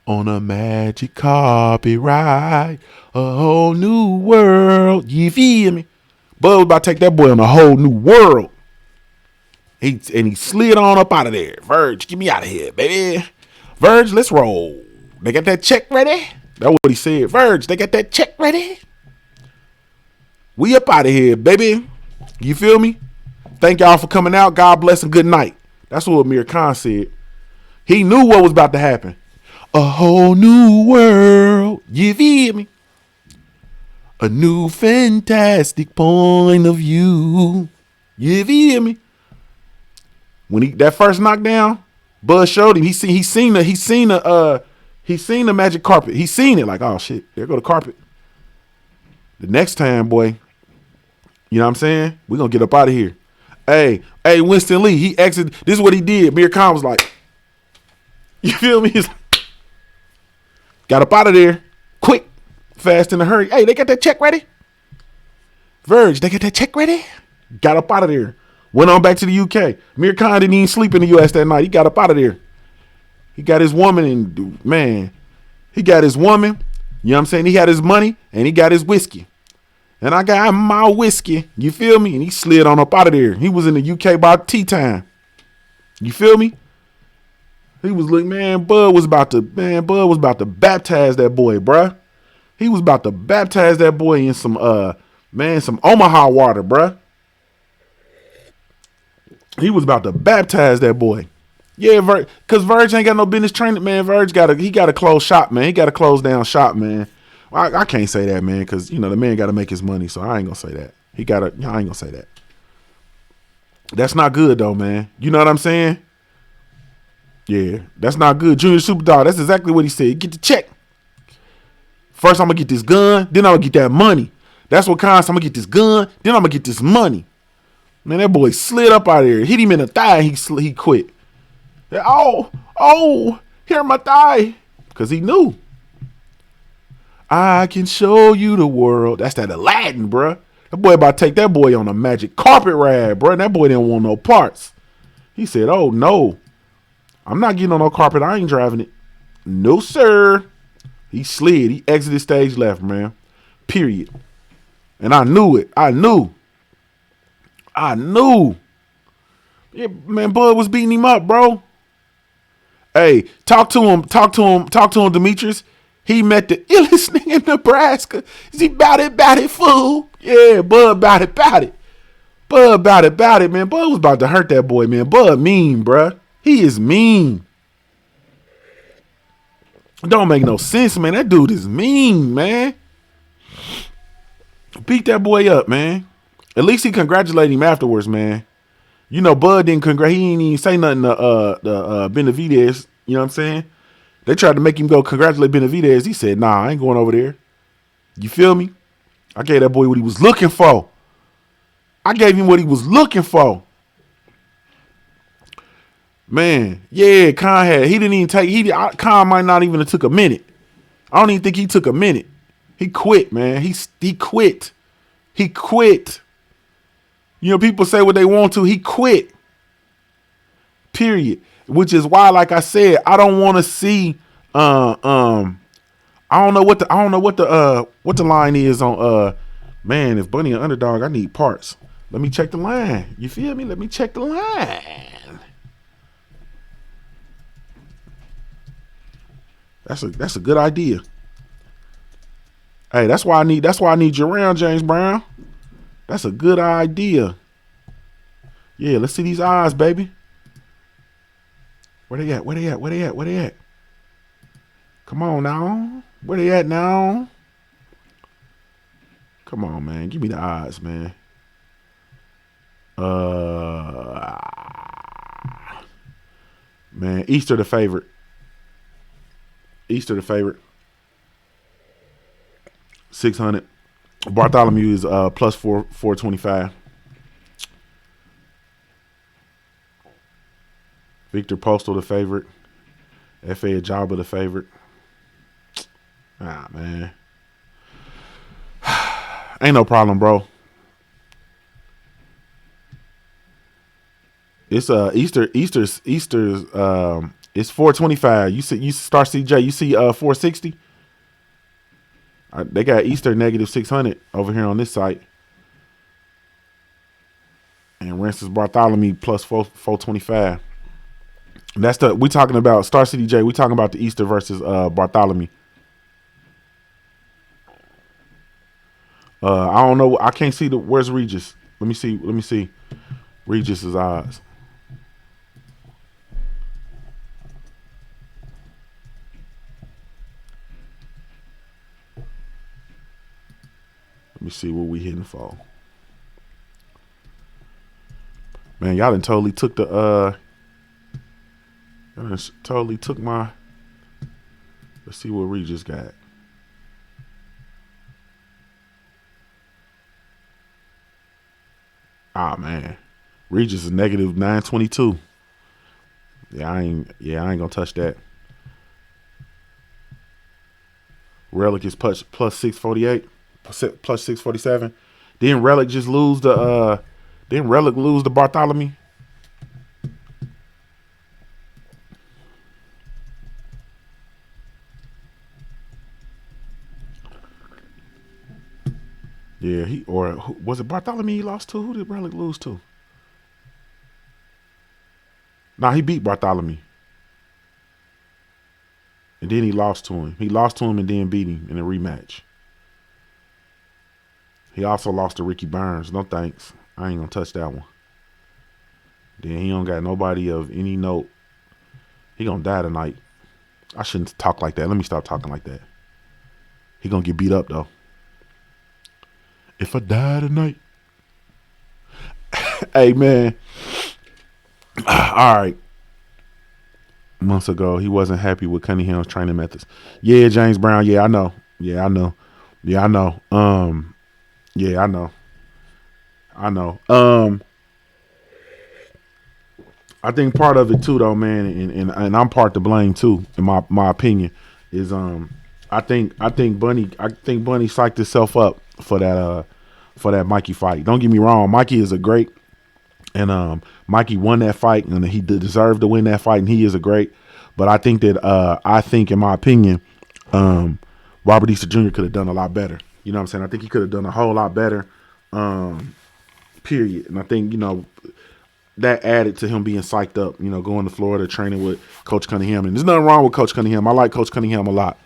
On a magic carpet ride, a whole new world. You feel me? Bud was about to take that boy on a whole new world. He slid on up out of there. Verge, get me out of here, baby. Verge, let's roll. They got that check ready? That's what he said. Verge, they got that check ready? We up out of here, baby. You feel me? Thank y'all for coming out. God bless and good night. That's what Amir Khan said. He knew what was about to happen. A whole new world. You feel me? A new fantastic point of view. You feel me? When that first knockdown, Bud showed him. He seen the magic carpet. He seen it like, oh shit, there go the carpet. The next time, boy, you know what I'm saying? We're gonna get up out of here. Hey, Winston Lee, he exited. This is what he did. Amir Khan was like, you feel me? He's like, got up out of there quick, fast, in a hurry. Hey, they got that check ready? Verge, they got that check ready? Got up out of there. Went on back to the UK. Amir Khan didn't even sleep in the US that night. He got up out of there. He got his woman, and man, he got his woman. You know what I'm saying? He had his money and he got his whiskey. And I got my whiskey. You feel me? And he slid on up out of there. He was in the UK by tea time. You feel me? He was like, Bud was about to baptize that boy, bruh. He was about to baptize that boy in some Omaha water, bruh. He was about to baptize that boy. Yeah, because Verge ain't got no business training, man. Verge got a closed shop, man. He got a closed down shop, man. I can't say that, man, because, you know, the man got to make his money, so I ain't going to say that. I ain't going to say that. That's not good, though, man. You know what I'm saying? Yeah, that's not good. Junior Superdog, that's exactly what he said. Get the check. First, I'm going to get this gun, then I'm going to get that money. That's what kind. I'm going to get this gun, then I'm going to get this money. Man, that boy slid up out of there. Hit him in the thigh, he quit. Oh, here my thigh. Because he knew. I can show you the world. That's that Aladdin, bruh. That boy about to take that boy on a magic carpet ride, bruh. That boy didn't want no parts. He said, oh, no. I'm not getting on no carpet. I ain't driving it. No, sir. He slid. He exited stage left, man. Period. And I knew it. I knew. Yeah, man, Bud was beating him up, bro. Hey, talk to him, Demetrius. He met the illest nigga in Nebraska. Is he bout it, fool? Yeah, Bud bout it. Bud bout it, man. Bud was about to hurt that boy, man. Bud mean, bruh. He is mean. It don't make no sense, man. That dude is mean, man. Beat that boy up, man. At least he congratulated him afterwards, man. You know, Bud didn't he didn't even say nothing to Benavidez. You know what I'm saying? They tried to make him go congratulate Benavidez. He said, nah, I ain't going over there. You feel me? I gave that boy what he was looking for. I gave him what he was looking for. Man, yeah, Khan had. He didn't even take. Khan might not even have took a minute. I don't even think he took a minute. He quit, man. He quit. He quit. You know, people say what they want to. He quit. Period. Which is why, like I said, I don't want to see. I don't know what the line is on. Man, if Bunny an underdog, I need parts. Let me check the line. You feel me? Let me check the line. That's a good idea. Hey, that's why I need you around, James Brown. That's a good idea. Yeah, let's see these odds, baby. Where they at? Come on now. Where they at now? Come on, man. Give me the odds, man. Man, Easter the favorite. 600. Bartholomew is plus 425. Victor Postal the favorite. F.A. Ajaba the favorite. Ah, man. Ain't no problem, bro. It's Easter's it's 425. You start CJ, you see 460. They got Easter negative 600 over here on this site. And Rancis Bartholomew plus 425. That's we talking about Star City J. We talking about the Easter versus Bartholomew. I don't know. I can't see where's Regis. Let me see. Regis's odds. Let me see what we hitting for. Man, y'all done totally took my. Let's see what Regis got. Ah, man, Regis is negative 922. Yeah, I ain't gonna touch that. Relic is plus 648, plus 647. Didn't Relic just lose the? Didn't Relic lose the Bartholomew? Yeah, was it Bartholomew he lost to? Who did Relic lose to? Nah, he beat Bartholomew. And then he lost to him. He lost to him and then beat him in a rematch. He also lost to Ricky Burns. No thanks. I ain't gonna touch that one. Then he don't got nobody of any note. He gonna die tonight. I shouldn't talk like that. Let me stop talking like that. He gonna get beat up though. If I die tonight. Hey, man. All right. months ago. He wasn't happy with Cunningham's training methods. Yeah, James Brown. Yeah, I know. Yeah, I know. Yeah, I know. Yeah, I know. I know. I think part of it too, though, man, and I'm part to blame too, in my opinion, is I think Bunny psyched himself up for that Mikey fight. Don't get me wrong, Mikey is a great, and Mikey won that fight, and he deserved to win that fight, and he is a great. But I think in my opinion, Robert Easter Jr. could have done a lot better. You know what I'm saying? I think he could have done a whole lot better. Period. And I think that added to him being psyched up. Going to Florida, training with Coach Cunningham, and there's nothing wrong with Coach Cunningham. I like Coach Cunningham a lot.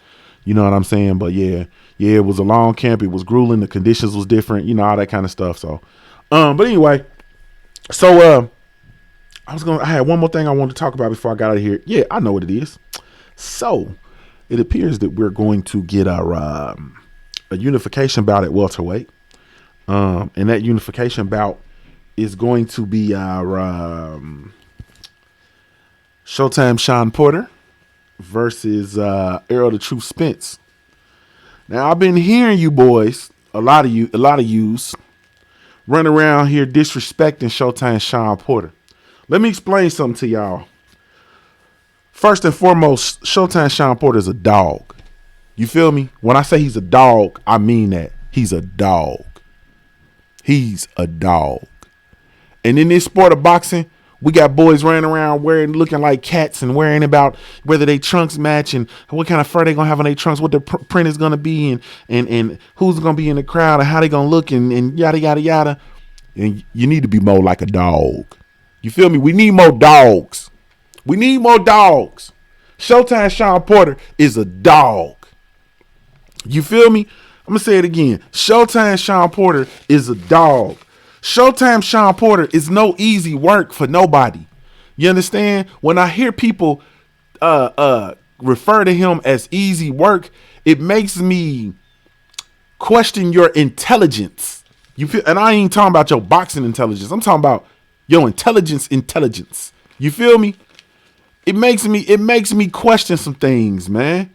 You know what I'm saying? But yeah, it was a long camp. It was grueling. The conditions was different. All that kind of stuff. So, but anyway, so I had one more thing I wanted to talk about before I got out of here. Yeah, I know what it is. So it appears that we're going to get a unification bout at welterweight. And that unification bout is going to be our Showtime Sean Porter versus Errol the Truth Spence. Now, I've been hearing you boys, a lot of yous, run around here disrespecting Showtime Sean Porter. Let me explain something to y'all. First and foremost, Showtime Sean Porter is a dog. You feel me? When I say he's a dog, I mean that. He's a dog. He's a dog. And in this sport of boxing, we got boys running around looking like cats and worrying about whether they trunks match and what kind of fur they gonna have on their trunks, what the print is gonna be, and who's gonna be in the crowd and how they gonna look and yada yada yada. And you need to be more like a dog. You feel me? We need more dogs. We need more dogs. Showtime Sean Porter is a dog. You feel me? I'm gonna say it again. Showtime Sean Porter is a dog. Showtime Sean Porter is no easy work for nobody. You understand? When I hear people refer to him as easy work, it makes me question your intelligence. You feel? And I ain't talking about your boxing intelligence. I'm talking about your intelligence. You feel me? It makes me question some things, man.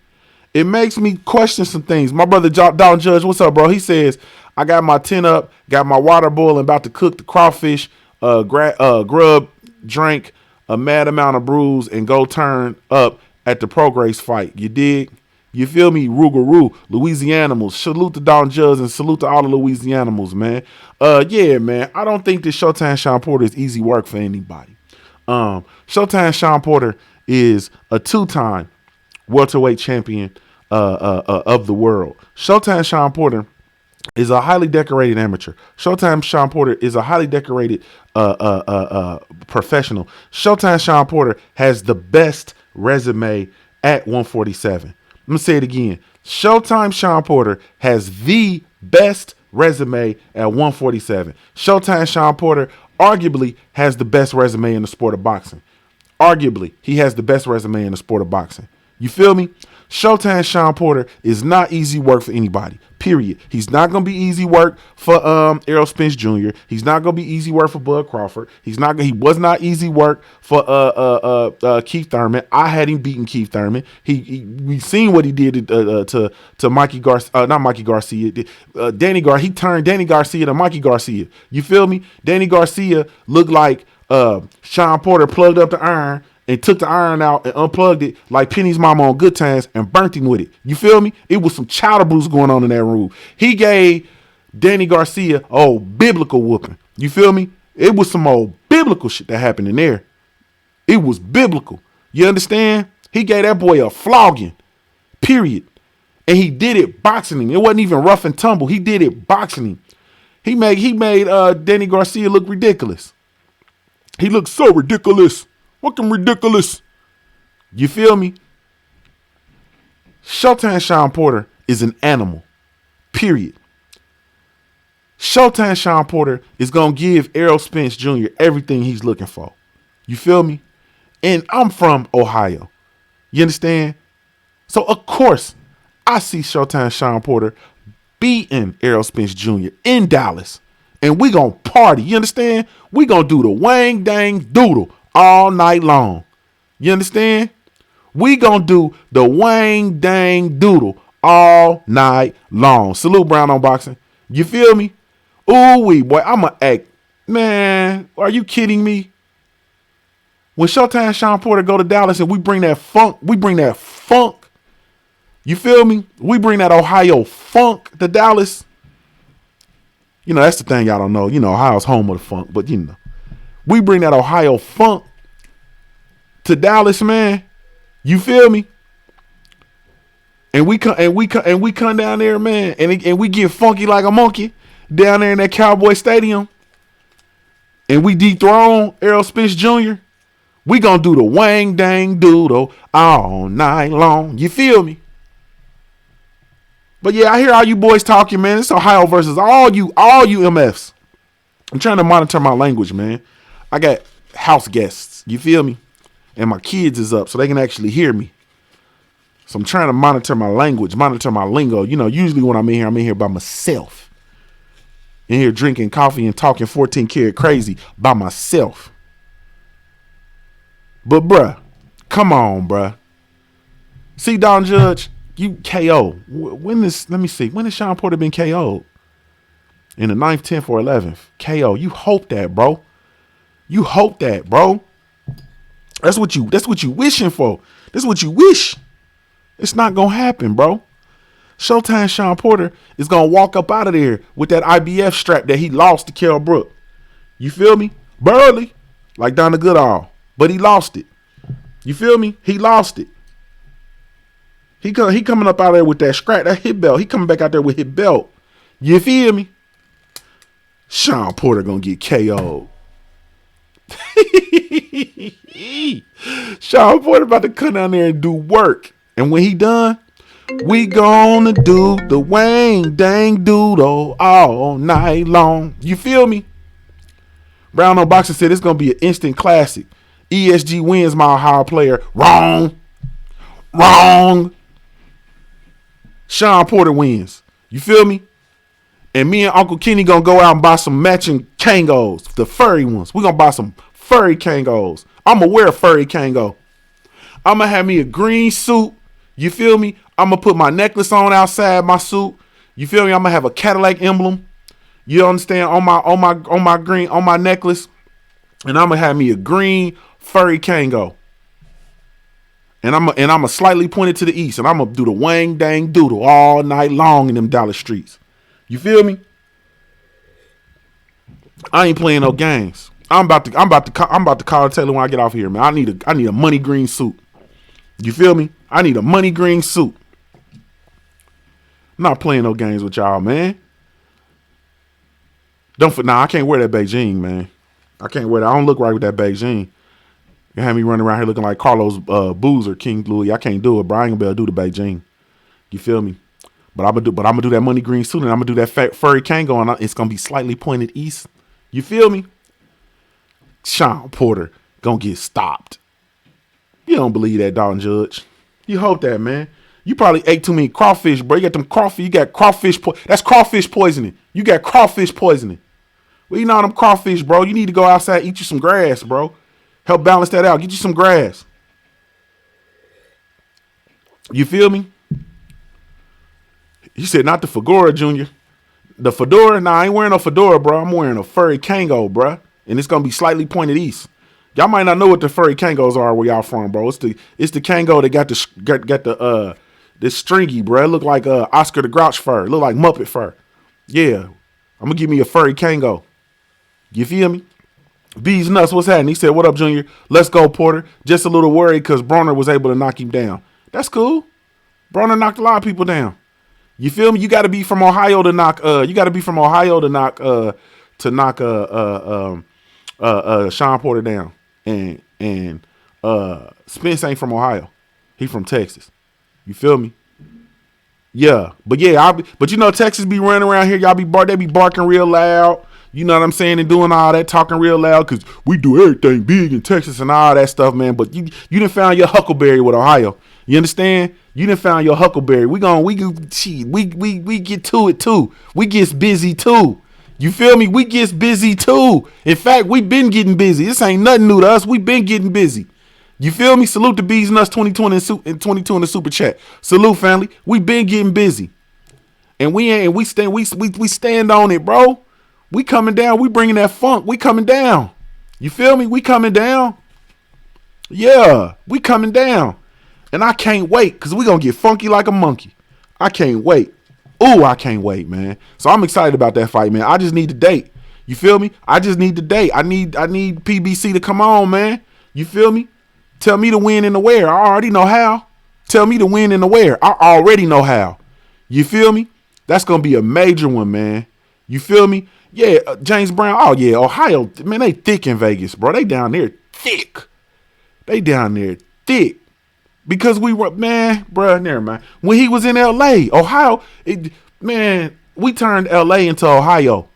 It makes me question some things. My brother Don Judge, what's up, bro? He says, I got my tin up, got my water boiling, about to cook the crawfish, grub, drink a mad amount of brews, and go turn up at the Prograis fight. You dig? You feel me? Rougarou, Louisianimals. Salute to Don Judge and salute to all the Louisianimals, man. Yeah, man. I don't think that Showtime Sean Porter is easy work for anybody. Showtime Sean Porter is a two-time welterweight champion of the world. Showtime Sean Porter is a highly decorated amateur. Showtime Sean Porter is a highly decorated professional. Showtime Sean Porter has the best resume at 147. I'm going to say it again. Showtime Sean Porter has the best resume at 147. Showtime Sean Porter arguably has the best resume in the sport of boxing. Arguably, he has the best resume in the sport of boxing. You feel me? Showtime Sean Porter is not easy work for anybody. Period. He's not gonna be easy work for Errol Spence Jr. He's not gonna be easy work for Bud Crawford. He was not easy work for Keith Thurman. I had him beating Keith Thurman. We seen what he did to Mikey Garcia, not Mikey Garcia. Danny Garcia. He turned Danny Garcia to Mikey Garcia. You feel me? Danny Garcia looked like Sean Porter plugged up the iron and took the iron out and unplugged it like Penny's mama on Good Times and burnt him with it. You feel me? It was some child abuse going on in that room. He gave Danny Garcia biblical whooping. You feel me? It was some old biblical shit that happened in there. It was biblical. You understand? He gave that boy a flogging. Period. And he did it boxing him. It wasn't even rough and tumble. He did it boxing him. He made Danny Garcia look ridiculous. He looked so ridiculous. Fucking ridiculous. You feel me? Showtime Sean Porter is an animal. Period. Showtime Sean Porter is going to give Errol Spence Jr. everything he's looking for. You feel me? And I'm from Ohio. You understand? So, of course, I see Showtime Sean Porter beating Errol Spence Jr. in Dallas. And we going to party. You understand? We going to do the wang dang doodle all night long. You understand? We gonna do the wang dang doodle all night long. Salute Brown on Boxing. You feel me? Ooh wee, boy, I'ma act. Man, are you kidding me? When Showtime Sean Porter go to Dallas and we bring that funk, you feel me? We bring that Ohio funk to Dallas. You know, that's the thing y'all don't know. You know, Ohio's home of the funk, but you know. We bring that Ohio funk to Dallas, man. You feel me? And we come down there, man, and we get funky like a monkey down there in that Cowboy Stadium. And we dethrone Errol Spence Jr. We gonna do the wang dang doodle all night long. You feel me? But yeah, I hear all you boys talking, man. It's Ohio versus all you MFs. I'm trying to monitor my language, man. I got house guests. You feel me? And my kids is up so they can actually hear me. So I'm trying to monitor my language, monitor my lingo. You know, usually when I'm in here by myself. In here drinking coffee and talking 14 karat crazy by myself. But bruh, come on, bruh. See, Don Judge, you KO. When has Sean Porter been KO'd? In the 9th, 10th, or 11th. KO. You hope that, bro. You hope that, bro. That's what you wishing for. That's what you wish. It's not gonna happen, bro. Showtime Sean Porter is gonna walk up out of there with that IBF strap that he lost to Kell Brook. You feel me? Barely, like Donna Goodall, but he lost it. You feel me? He lost it. He coming up out there with that scratch, that hip belt. He coming back out there with his belt. You feel me? Sean Porter gonna get KO'd. Sean Porter about to come down there and do work. And when he done, we gonna do the wang dang doodle all night long. You feel me? Brown on Boxing said it's gonna be an instant classic. ESG wins my Ohio player. Wrong. Sean Porter wins. You feel me? And me and Uncle Kenny gonna go out and buy some matching Kangos, the furry ones. We gonna buy some furry Kangos. I'ma wear a furry Kango. I'ma have me a green suit. You feel me? I'ma put my necklace on outside my suit. You feel me? I'ma have a Cadillac emblem. You understand? On my necklace. And I'ma have me a green furry Kango. And I'ma slightly point it to the east. And I'ma do the wang dang doodle all night long in them Dallas streets. You feel me? I ain't playing no games. I'm about to call Taylor when I get off here, man. I need a money green suit. You feel me? I need a money green suit. I'm not playing no games with y'all, man. I can't wear that Beijing, man. I can't wear that. I don't look right with that Beijing. You have me running around here looking like Carlos Boozer, King Louis. I can't do it, bro. I ain't gonna be able to do the Beijing. You feel me? But I'm gonna do that money green suit and I'm gonna do that furry Kango and it's gonna be slightly pointed east. You feel me? Sean Porter gonna get stopped. You don't believe that, Don Judge. You hope that, man. You probably ate too many crawfish, bro. You got them crawfish. You got crawfish. That's crawfish poisoning. You got crawfish poisoning. Well, you know them crawfish, bro. You need to go outside, eat you some grass, bro. Help balance that out. Get you some grass. You feel me? He said not the Fedora, Junior. The fedora? Nah, I ain't wearing no fedora, bro. I'm wearing a furry Kango, bro. And it's gonna be slightly pointed east. Y'all might not know what the furry Kangos are where y'all from, bro. It's the Kango that got the this stringy, bro. It look like Oscar the Grouch fur. It look like Muppet fur. Yeah. I'm gonna give me a furry Kango. You feel me? Bees Nuts, what's happening? He said, what up, Junior? Let's go, Porter. Just a little worried because Bronner was able to knock him down. That's cool. Bronner knocked a lot of people down. You feel me? You got to be from Ohio to knock. Sean Porter down. And Spence ain't from Ohio. He from Texas. You feel me? Yeah, but yeah, but you know Texas be running around here. Y'all they be barking real loud. You know what I'm saying? And doing all that, talking real loud because we do everything big in Texas and all that stuff, man. But you done found your huckleberry with Ohio. You understand? You done found your huckleberry. We get to it too. We gets busy too. You feel me? We gets busy too. In fact, we been getting busy. This ain't nothing new to us. We been getting busy. You feel me? Salute to Bees Nuts 2020 and 22 in the super chat. Salute, family. We been getting busy, and we stand on it, bro. We coming down. We bringing that funk. We coming down. You feel me? We coming down. Yeah, we coming down, and I can't wait because we gonna get funky like a monkey. I can't wait. Ooh, I can't wait, man. So I'm excited about that fight, man. I just need the date. You feel me? I just need the date. I need PBC to come on, man. You feel me? Tell me to win in the where. I already know how. Tell me to win in the where. I already know how. You feel me? That's going to be a major one, man. You feel me? Yeah, James Brown. Oh, yeah, Ohio. Man, they thick in Vegas, bro. They down there thick. They down there thick. Because we were, man, bro, never mind. When he was in L.A., Ohio, man, we turned L.A. into Ohio.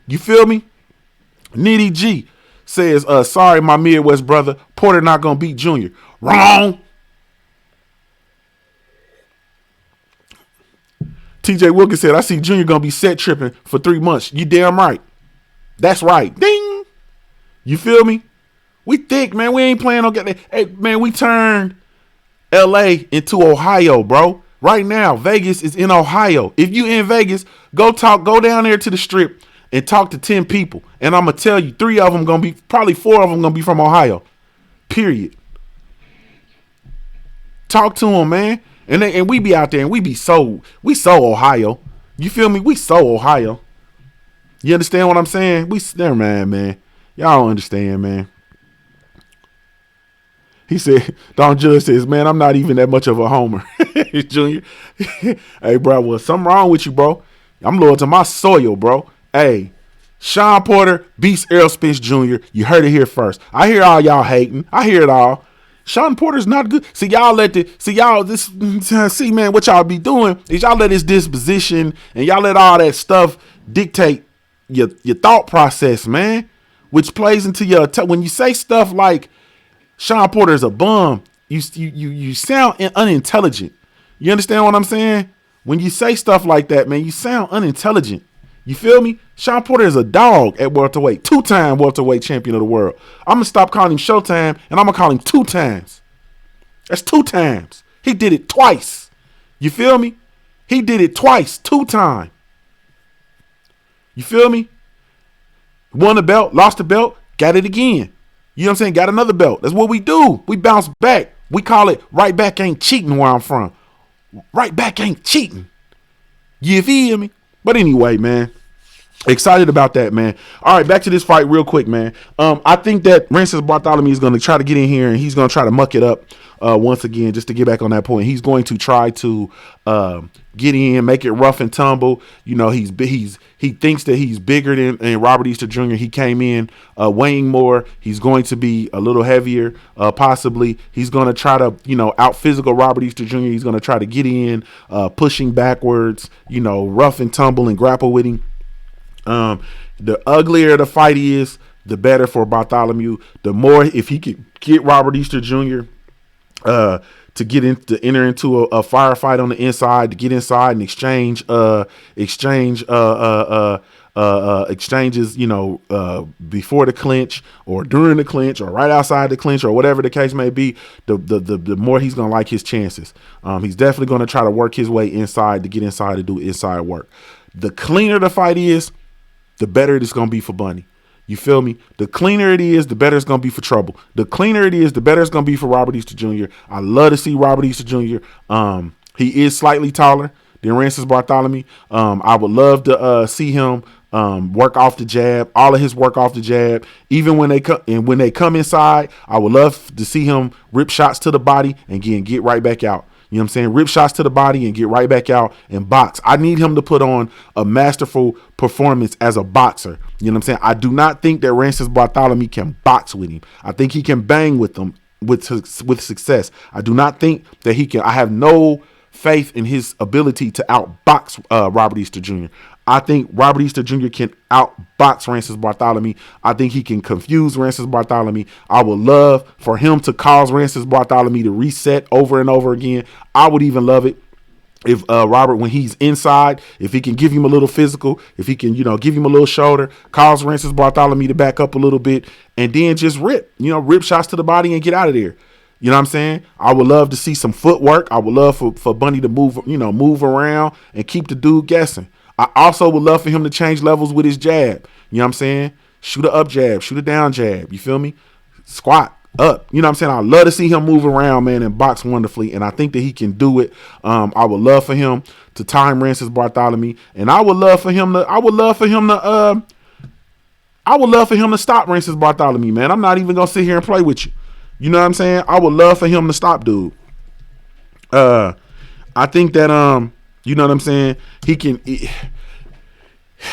You feel me? Nitty G says, sorry, my Midwest brother. Porter not going to beat Junior. Wrong. TJ Wilkins said, I see Junior going to be set tripping for 3 months. You damn right. That's right. Ding. You feel me? We thick, man. We ain't playing on getting. Hey, man, we turned L.A. into Ohio, bro. Right now, Vegas is in Ohio. If you in Vegas, go down there to the Strip and talk to 10 people. And I'm going to tell you, 3 of them going to be, probably 4 of them going to be from Ohio. Period. Talk to them, man. And we be out there and we so Ohio. You feel me? We so Ohio. You understand what I'm saying? Never mind, man. Y'all don't understand, man. He said, Don Judge says, man, I'm not even that much of a homer. Junior. Hey, bro, well, something wrong with you, bro. I'm loyal to my soil, bro. Hey, Sean Porter beats Errol Spence Jr. You heard it here first. I hear all y'all hating. I hear it all. Sean Porter's not good. See, man, what y'all be doing is y'all let his disposition and y'all let all that stuff dictate your thought process, man, which plays into your, when you say stuff like Sean Porter's a bum, you sound unintelligent. You understand what I'm saying? When you say stuff like that, man, you sound unintelligent. You feel me? Sean Porter is a dog at welterweight, 2-time welterweight champion of the world. I'm going to stop calling him Showtime, and I'm going to call him 2 times. That's 2 times. He did it twice. You feel me? He did it twice, 2 times. You feel me? Won the belt, lost the belt, got it again. You know what I'm saying? Got another belt. That's what we do. We bounce back. We call it right back ain't cheating where I'm from. Right back ain't cheating. You feel me? But anyway, man, excited about that, man. All right, back to this fight real quick, man. I think that Rances Barthelemy is going to try to get in here and he's going to try to muck it up once again, just to get back on that point. He's going to try to get in, make it rough and tumble. You know, he thinks that he's bigger than Robert Easter Jr. He came in weighing more. He's going to be a little heavier, possibly. He's going to try to, out physical Robert Easter Jr. He's going to try to get in, pushing backwards, rough and tumble and grapple with him. The uglier the fight is, the better for Bartholomew. The more, if he could get Robert Easter Jr. To enter into a firefight on the inside, to get inside and exchanges, before the clinch or during the clinch or right outside the clinch or whatever the case may be, the more he's gonna like his chances. He's definitely gonna try to work his way inside to get inside to do inside work. The cleaner the fight is, the better it's gonna be for Bunny. You feel me? The cleaner it is, the better it's going to be for Trouble. The cleaner it is, the better it's going to be for Robert Easter Jr. I love to see Robert Easter Jr. He is slightly taller than Rances Barthelemy. I would love to see him work off the jab, all of his work off the jab. Even when they come inside, I would love to see him rip shots to the body and get right back out. You know what I'm saying? Rip shots to the body and get right back out and box. I need him to put on a masterful performance as a boxer. You know what I'm saying? I do not think that Rances Barthelemy can box with him. I think he can bang with them with success. I do not think that he can. I have no faith in his ability to outbox Robert Easter Jr. I think Robert Easter Jr. can outbox Rances Barthelemy. I think he can confuse Rances Barthelemy. I would love for him to cause Rances Barthelemy to reset over and over again. I would even love it if Robert, when he's inside, if he can give him a little physical, if he can, give him a little shoulder, cause Rances Barthelemy to back up a little bit, and then just rip shots to the body and get out of there. You know what I'm saying? I would love to see some footwork. I would love for Bunny to move around and keep the dude guessing. I also would love for him to change levels with his jab. You know what I'm saying? Shoot a up jab, shoot a down jab. You feel me? Squat up. You know what I'm saying? I love to see him move around, man, and box wonderfully. And I think that he can do it. I would love for him to time Rances Barthelemy. And I would love for him to stop Rances Barthelemy, man. I'm not even gonna sit here and play with you. You know what I'm saying? I would love for him to stop dude. I think that you know what I'm saying?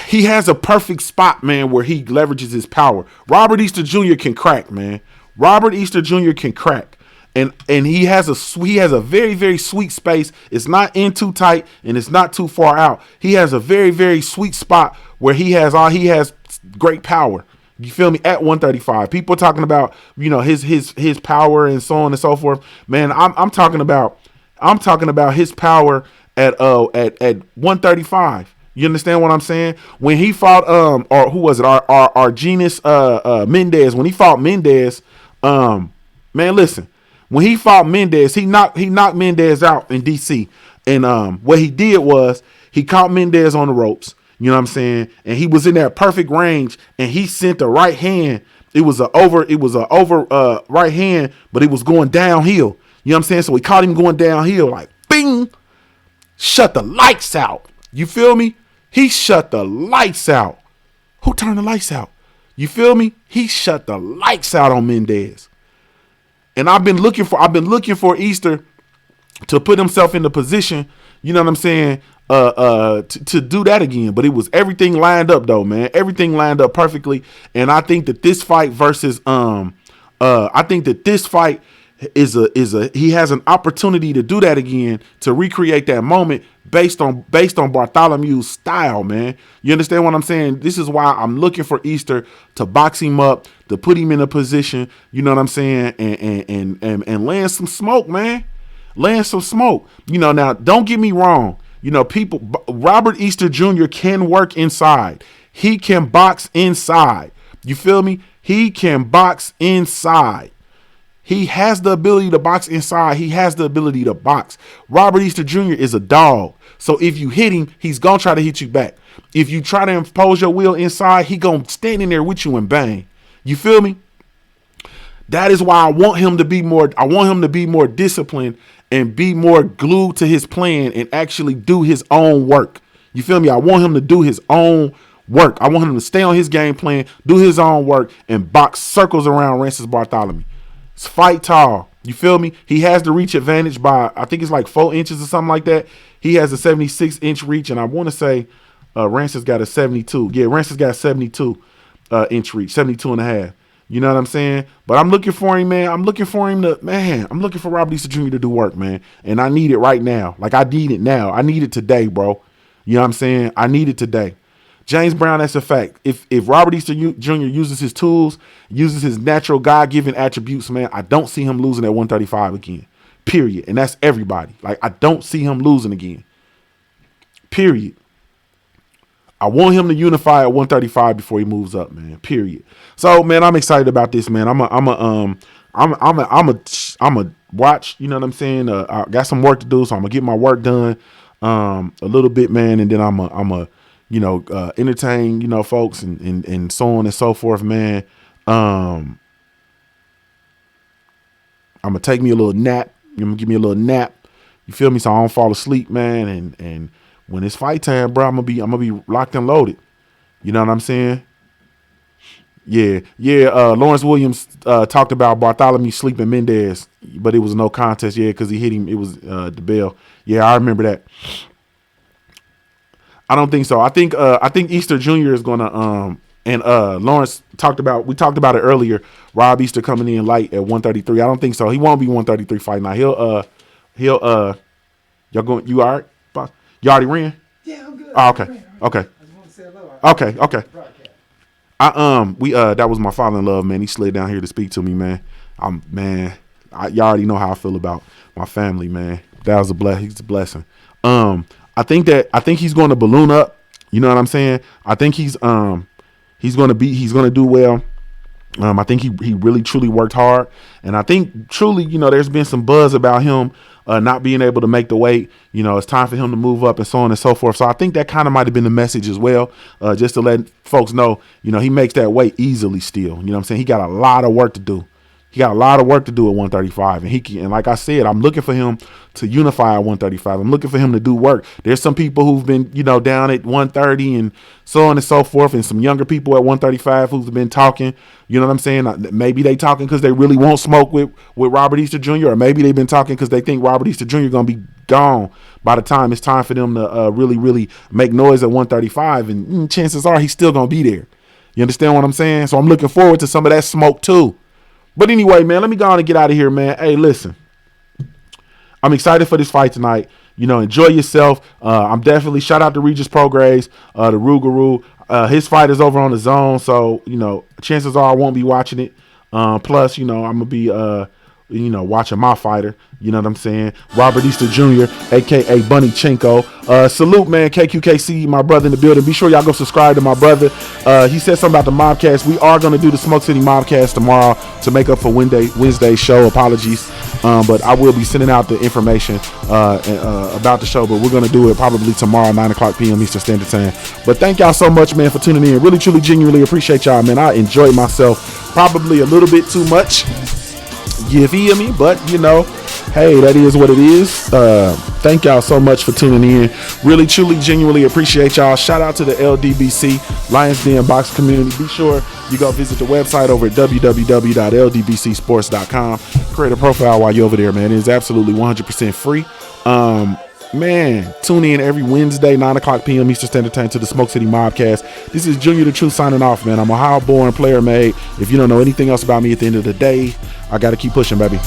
He has a perfect spot, man, where he leverages his power. Robert Easter Jr. can crack, man. Robert Easter Jr. can crack. And he has a very, very sweet space. It's not in too tight and it's not too far out. He has a very, very sweet spot where he has great power. You feel me? At 135. People talking about, his power and so on and so forth. Man, I'm talking about his power at 135. You understand what I'm saying? When he fought or who was it? Argenis Mendez. When he fought Mendez, man, listen. When he fought Mendez, he knocked Mendez out in DC. And what he did was he caught Mendez on the ropes. You know what I'm saying? And he was in that perfect range, and he sent the right hand. It was a over right hand, but it was going downhill. You know what I'm saying? So he caught him going downhill, like bing, shut the lights out. You feel me? He shut the lights out. Who turned the lights out? You feel me? He shut the lights out on Mendez. And I've been looking for Easter to put himself in the position, you know what I'm saying, to do that again. But it was everything lined up though, man. Everything lined up perfectly. And I think that this fight he has an opportunity to do that again, to recreate that moment based on Bartholomew's style, man. You understand what I'm saying? This is why I'm looking for Easter to box him up, to put him in a position, you know what I'm saying, and land some smoke, man. Land some smoke. Now don't get me wrong. Robert Easter Jr. can work inside. He can box inside. You feel me? He can box inside. He has the ability to box inside. He has the ability to box. Robert Easter Jr. is a dog. So if you hit him, he's going to try to hit you back. If you try to impose your will inside, he going to stand in there with you and bang. You feel me? That is why I want him to be more disciplined and be more glued to his plan and actually do his own work. You feel me? I want him to do his own work. I want him to stay on his game plan, do his own work, and box circles around Rances Barthelemy. Fight tall. You feel me? He has the reach advantage by, I think it's like 4 inches or something like that. He has a 76-inch reach, and I want to say Rances got a 72. Yeah, Rances got a 72 inch reach, 72 and a half. You know what I'm saying? But I'm looking for him, man. I'm looking for Robert Easter Jr. to do work, man. And I need it right now. Like, I need it now. I need it today, bro. You know what I'm saying? I need it today. James Brown, that's a fact. If Robert Easter Jr. uses his tools, uses his natural God-given attributes, man, I don't see him losing at 135 again. Period. And that's everybody. Like, I don't see him losing again. Period. I want him to unify at 135 before he moves up, man. Period. So, man, I'm excited about this, man. I'm a watch. You know what I'm saying? I got some work to do, so I'm gonna get my work done a little bit, man, and then I'm a entertain, folks and so on and so forth, man. I'm gonna take me a little nap. You're gonna give me a little nap. You feel me? So I don't fall asleep, man. And when it's fight time, bro, I'm gonna be locked and loaded. You know what I'm saying? Yeah. Lawrence Williams talked about Barthelemy sleeping Mendez, but it was no contest. Yeah, because he hit him. It was the bell. Yeah, I remember that. I don't think so. I think Easter Jr. is gonna and Lawrence we talked about it earlier. Rob Easter coming in light at 133. I don't think so. He won't be 133 fight now. Y'all going? You all right? You already ran? Yeah, I'm good. Oh, okay. Okay. I just want to say hello. Okay. That was my father-in-law, man. He slid down here to speak to me, man. Y'all already know how I feel about my family, man. That was he's a blessing. I think he's going to balloon up. You know what I'm saying? I think he's going to do well. I think he really truly worked hard, and I think truly, there's been some buzz about him not being able to make the weight. It's time for him to move up and so on and so forth. So I think that kind of might have been the message as well, just to let folks know, he makes that weight easily still. You know what I'm saying? He got a lot of work to do. He got a lot of work to do at 135, and like I said, I'm looking for him to unify at 135. I'm looking for him to do work. There's some people who've been, down at 130 and so on and so forth, and some younger people at 135 who've been talking. You know what I'm saying? Maybe they talking because they really won't smoke with Robert Easter Jr., or maybe they've been talking because they think Robert Easter Jr. gonna be gone by the time it's time for them to really, really make noise at 135, and chances are he's still gonna be there. You understand what I'm saying? So I'm looking forward to some of that smoke too. But anyway, man, let me go on and get out of here, man. Hey, listen, I'm excited for this fight tonight. Enjoy yourself. I'm definitely shout out to Regis Prograis, the Rougarou. His fight is over on the Zone, so chances are I won't be watching it. Plus, I'm gonna be watching my fighter. You know what I'm saying? Robert Easter Jr., a.k.a. Bunnychenko. Salute, man. KQKC, my brother in the building. Be sure y'all go subscribe to my brother. He said something about the Mobcast. We are going to do the Smoke City Mobcast tomorrow to make up for Wednesday's show. Apologies. But I will be sending out the information about the show. But we're going to do it probably tomorrow, 9 o'clock p.m. Eastern Standard Time. But thank y'all so much, man, for tuning in. Really, truly, genuinely appreciate y'all, man. I enjoyed myself probably a little bit too much. You feel me? But, hey, that is what it is. Thank y'all so much for tuning in. Really, truly, genuinely appreciate y'all. Shout out to the LDBC, Lions Den Box community. Be sure you go visit the website over at www.ldbcsports.com. Create a profile while you're over there, man. It is absolutely 100% free. Man, tune in every Wednesday, 9 o'clock p.m. Eastern Standard Time to the Smoke City Mobcast. This is Junior the Truth signing off, man. I'm a Ohio-born player, mate. If you don't know anything else about me at the end of the day, I got to keep pushing, baby.